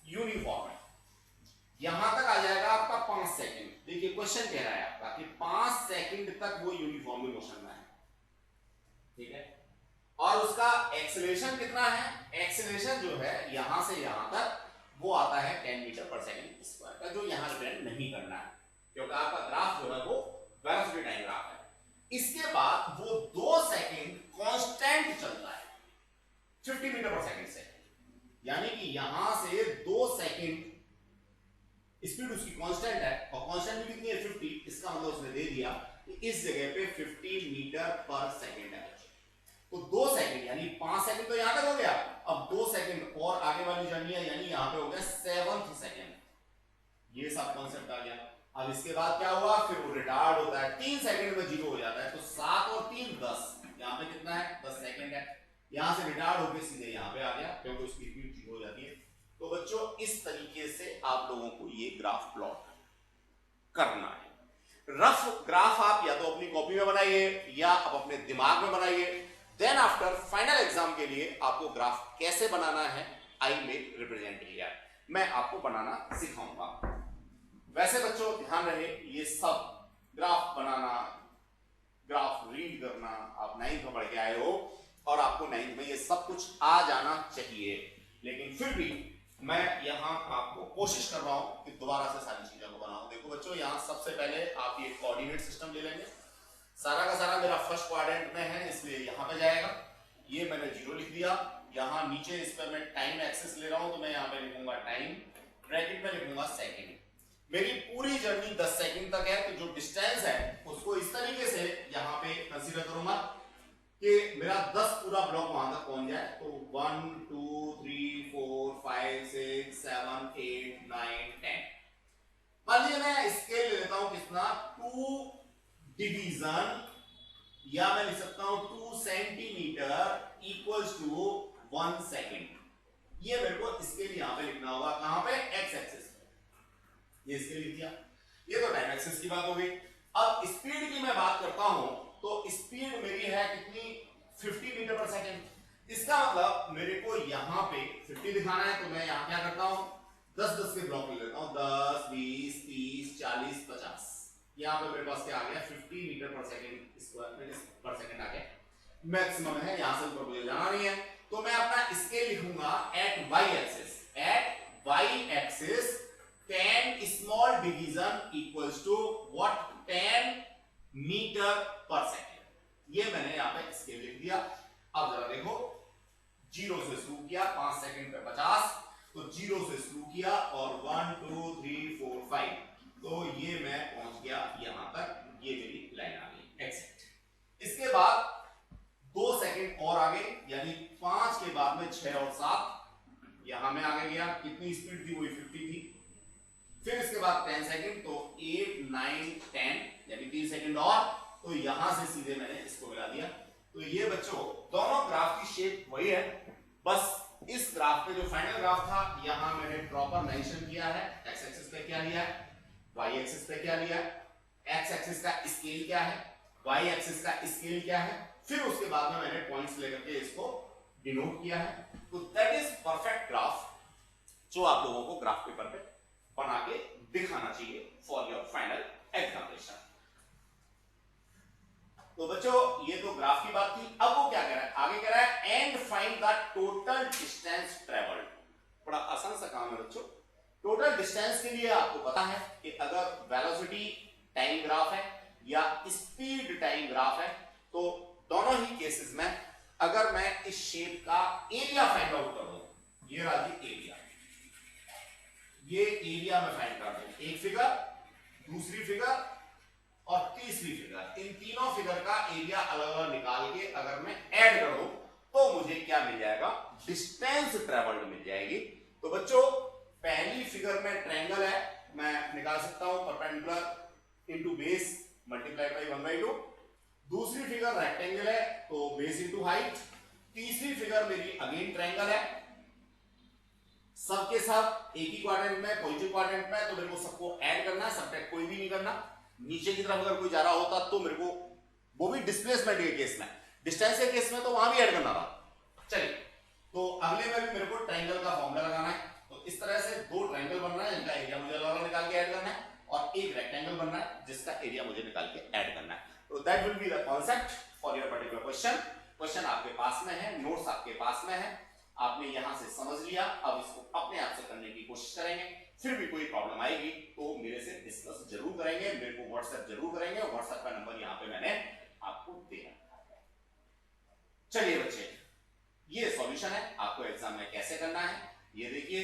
यूनिफॉर्म है। यहां तक आ जाएगा आपका 5 सेकंड। देखिए क्वेश्चन कह रहा है आपका कि 5 सेकंड तक वो यूनिफॉर्म मोशन में है, ठीक है? और उसका एक्सेलरेशन कितना है? एक्सेलरेशन जो है यहां से यहां तक वो आता है 10 मीटर पर सेकंड स्क्वायर का, जो यहां रिप्रेजेंट नहीं करना है क्योंकि आपका ग्राफ जो है वो वेलोसिटी टाइम ग्राफ है। इसके बाद वो 2 सेकंड कांस्टेंट चलता है 50 मीटर पर सेकंड से, यानी कि यहां से 2 सेकंड स्पीड उसकी कांस्टेंट है, और कांस्टेंट भी कितनी है? 50। इसका मतलब उसने दे दिया कि इस जगह पे 50 मीटर पर सेकंड है। तो 2 सेकंड यानी 5 सेकंड तो यहां तक हो गया, अब 2 सेकंड और आगे वाली जर्नी है, यानी यहां पे हो गया 7th सेकंड। ये सब कॉन्सेप्ट आ गया। अब इसके बाद क्या हुआ? फिर वो रिटार्ड होता है, 3 सेकंड में 0 हो जाता है, तो 7 और 3 10, यहां पे कितना है? 10 सेकंड है। यहां से रिटार्ड होकर सीधे यहां पे आ गया क्योंकि उसकी स्पीड 0 हो जाती है। तो बच्चों इस तरीके से आप लोगों को ये ग्राफ प्लॉट करना है। रफ ग्राफ आप या तो अपनी कॉपी में बनाइए या आप अपने दिमाग में बनाइए। देन आफ्टर फाइनल एग्जाम के लिए आपको ग्राफ कैसे बनाना है आई विल रिप्रेजेंट हियर, मैं आपको बनाना सिखाऊंगा। वैसे बच्चों ध्यान रहे, ये सब ग्राफ बनाना, ग्राफ रीड करना आप 9th में पढ़ के आए हो और आपको 9th में ये सब कुछ आ जाना चाहिए, लेकिन फिर भी मैं यहां आपको कोशिश कर रहा हूं कि दोबारा से सारी चीजों को बनाऊं। देखो बच्चों यहां सबसे पहले आप ये कोऑर्डिनेट सिस्टम ले लेंगे, सारा का सारा मेरा फर्स्ट क्वाड्रेंट में है इसलिए यहां पे जाएगा। ये मैंने 0 लिख दिया। यहां नीचे इस पर मैं टाइम एक्सिस ले रहा हूं तो मैं यहां पे लिखूंगा टाइम, ब्रैकेट में लिखूंगा सेकंड। मेरी पूरी जर्नी 10 सेकंड तक है, तो जो डिस्टेंस है उसको इस तरीके से यहां पे कंसीडर करूंगा कि मेरा 10 पूरा ब्लॉक वहां तक पहुंच जाए। तो 1 2 3 4 5 6 7 8 9 10 मान लीजिए मैं स्केल ले लेता हूं कितना, 2 डिवीजन, या मैं लिख सकता हूं 2 सेंटीमीटर इक्वल्स टू 1 सेकेंड। ये मेरे को स्केल यहां पे लिखना होगा, कहां पे, एक्स एक्सिस पे। ये स्केल लिख दिया। ये तो टाइम एक्सिस की बात हो गई। अब स्पीड की मैं बात करता हूं, तो स्पीड मेरी है कितनी, 50 मीटर पर सेकेंड। इसका मतलब मेरे को यहां पे 50 दिखाना है, तो मैं यहां क्या करता हूं, 10-10 के ब्लॉक ले लेता हूं, 10, 20, 30, 40, 50। यहां पे मेरे पास क्या आ गया, 50 मीटर पर सेकेंड स्क्वायर पर सेकेंड आ गया, मैक्सिमम है, यहां से ऊपर मुझे जाना नहीं है। तो मैं अपना स्केल लिखूंगा at y axis, at y axis 10 small division equals to what, 10 metre per second. ये मैंने यहां पे स्केल लिख दिया। अब जरा देखो, 0 से शुरू किया, 5 सेकंड पे 50, तो 0 से शुरू किया और 1 2 3 4 5, तो ये मैं पहुंच गया यहां तक, ये मेरी लाइन आ गई एक्सेप्ट। इसके बाद 2 सेकंड और आगे, यानी 5 के बाद में 6 और 7, यहां में आगे गया, कितनी स्पीड थी, वही 50 थी। फिर इसके बाद 10 सेकंड, तो 8 9 10, यानी 3 सेकंड और, तो यहां से सीधे मैंने इसको मिला दिया। तो ये बच्चों दोनों ग्राफ की शेप वही है, बस इस ग्राफ पे जो फाइनल ग्राफ था, यहां मैंने प्रॉपर मेंशन किया है, एक्स एक्सिस पे क्या लिया है, वाई एक्सिस पे क्या लिया है, एक्स एक्सिस का स्केल क्या है, वाई एक्सिस का स्केल क्या है, फिर उसके बाद में मैंने पॉइंट्स लेकर के इसको डिनोट किया है। तो दैट इज परफेक्ट ग्राफ, जो आप लोगों को ग्राफ पेपर पे बना के दिखाना चाहिए फॉर योर फाइनल एग्जामिनेशन। तो बच्चों ये तो ग्राफ की बात थी। अब वो क्या कह रहा है, आगे कह रहा है and find the total distance travelled. बड़ा आसान सा काम है बच्चों। टोटल डिस्टेंस के लिए आपको पता है कि अगर वेलोसिटी टाइम ग्राफ है या स्पीड टाइम ग्राफ है, तो दोनों ही केसेस में अगर मैं इस शेप का एरिया फाइंड आउट करूं, ये रहा जी एरिया, ये एरिया में फाइंड करता हूं, एक फिगर, दूसरी फिगर और तीसरी फिगर, इन तीनों फिगर का एरिया अलग अलग निकाल के अगर मैं ऐड कर दूं, तो मुझे क्या मिल जाएगा, डिस्टेंस ट्रेवल्ड मिल जाएगी। तो बच्चों पहली फिगर में ट्रायंगल है, मैं निकाल सकता हूं perpendicular into base multiplied by 1/2। दूसरी फिगर रेक्टेंगल है, तो बेस इनटू हाइट। तीसरी फिगर मेरी अगेन ट्रायंगल है, सबके सब एक ही क्वाड्रेंट में, पॉजिटिव क्वाड्रेंट में, तो मेरे को सबको ऐड करना है, सबट्रैक्ट कोई भी नहीं करना। नीचे की तरफ अगर कोई जा रहा होता तो मेरे को, वो भी डिस्प्लेसमेंट के केस में, डिस्टेंस के केस में तो वहां भी ऐड करना था। चलिए, तो अगले में भी मेरे को ट्रायंगल का फॉर्मूला लगाना है। तो इस तरह से 2 ट्रायंगल बन रहा है जिनका एरिया मुझे अलग अलग निकाल के ऐड करना है, और एक रेक्टेंगल बन रहा है जिसका एरिया मुझे निकाल के ऐड करना है। तो that will be the concept for your particular question. Question आपके पास में है, नोट्स आपके पास में है, आपने यहां से समझ लिया। अब इसको अपने आप से करने की कोशिश करेंगे, फिर भी कोई प्रॉब्लम आएगी तो मेरे से डिस्कस जरूर करेंगे, मेरे को व्हाट्सएप जरूर करेंगे। व्हाट्सएप का नंबर यहां पे मैंने आपको दे रखा है। चलिए बच्चे, ये सॉल्यूशन है, आपको एग्जाम में कैसे करना है ये देखिए।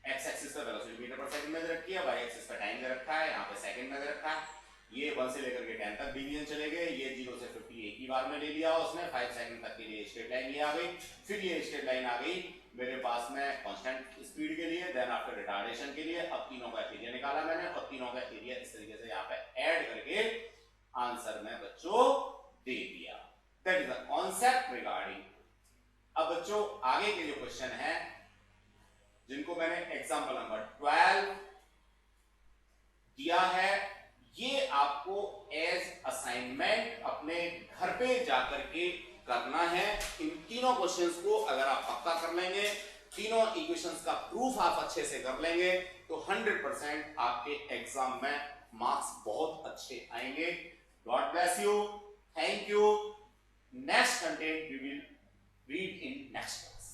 एक्स एक्सिस पे वेलोसिटी मीटर पर सेकंड में दे रखी है, वाई एक्सिस पे टाइम दे रखा है, यहां पे सेकंड में दे रखा है। ये 1 से लेकर के 10 तक डिवीजन चले गए, ये 0 से 50 एक ही बार में ले लिया उसने। 5 सेकंड तक के लिए स्ट्रेट लाइन ये आ गई, फिर ये स्ट्रेट लाइन आ गई मेरे पास में कांस्टेंट स्पीड के लिए, देन आफ्टर रिटार्डेशन के लिए। अब तीनों का एरिया निकाला मैंने, और तीनों का एरिया इस तरीके से यहाँ पे ऐड करके आंसर में बच्चों दे दिया। That is the concept regarding. अब बच्चों आगे के जो क्वेश्चन है, जिनको मैंने एग्जाम्पल नंबर 12 दिया है, ये आपको एज असाइनमेंट अपने घर पे जाकर के करना है। इन तीनों क्वेश्चंस को अगर आप पक्का कर लेंगे, तीनों इक्वेशंस का प्रूफ आप अच्छे से कर लेंगे, तो 100% आपके एग्जाम में मार्क्स बहुत अच्छे आएंगे। God bless you, thank you. Next content we will read in next class.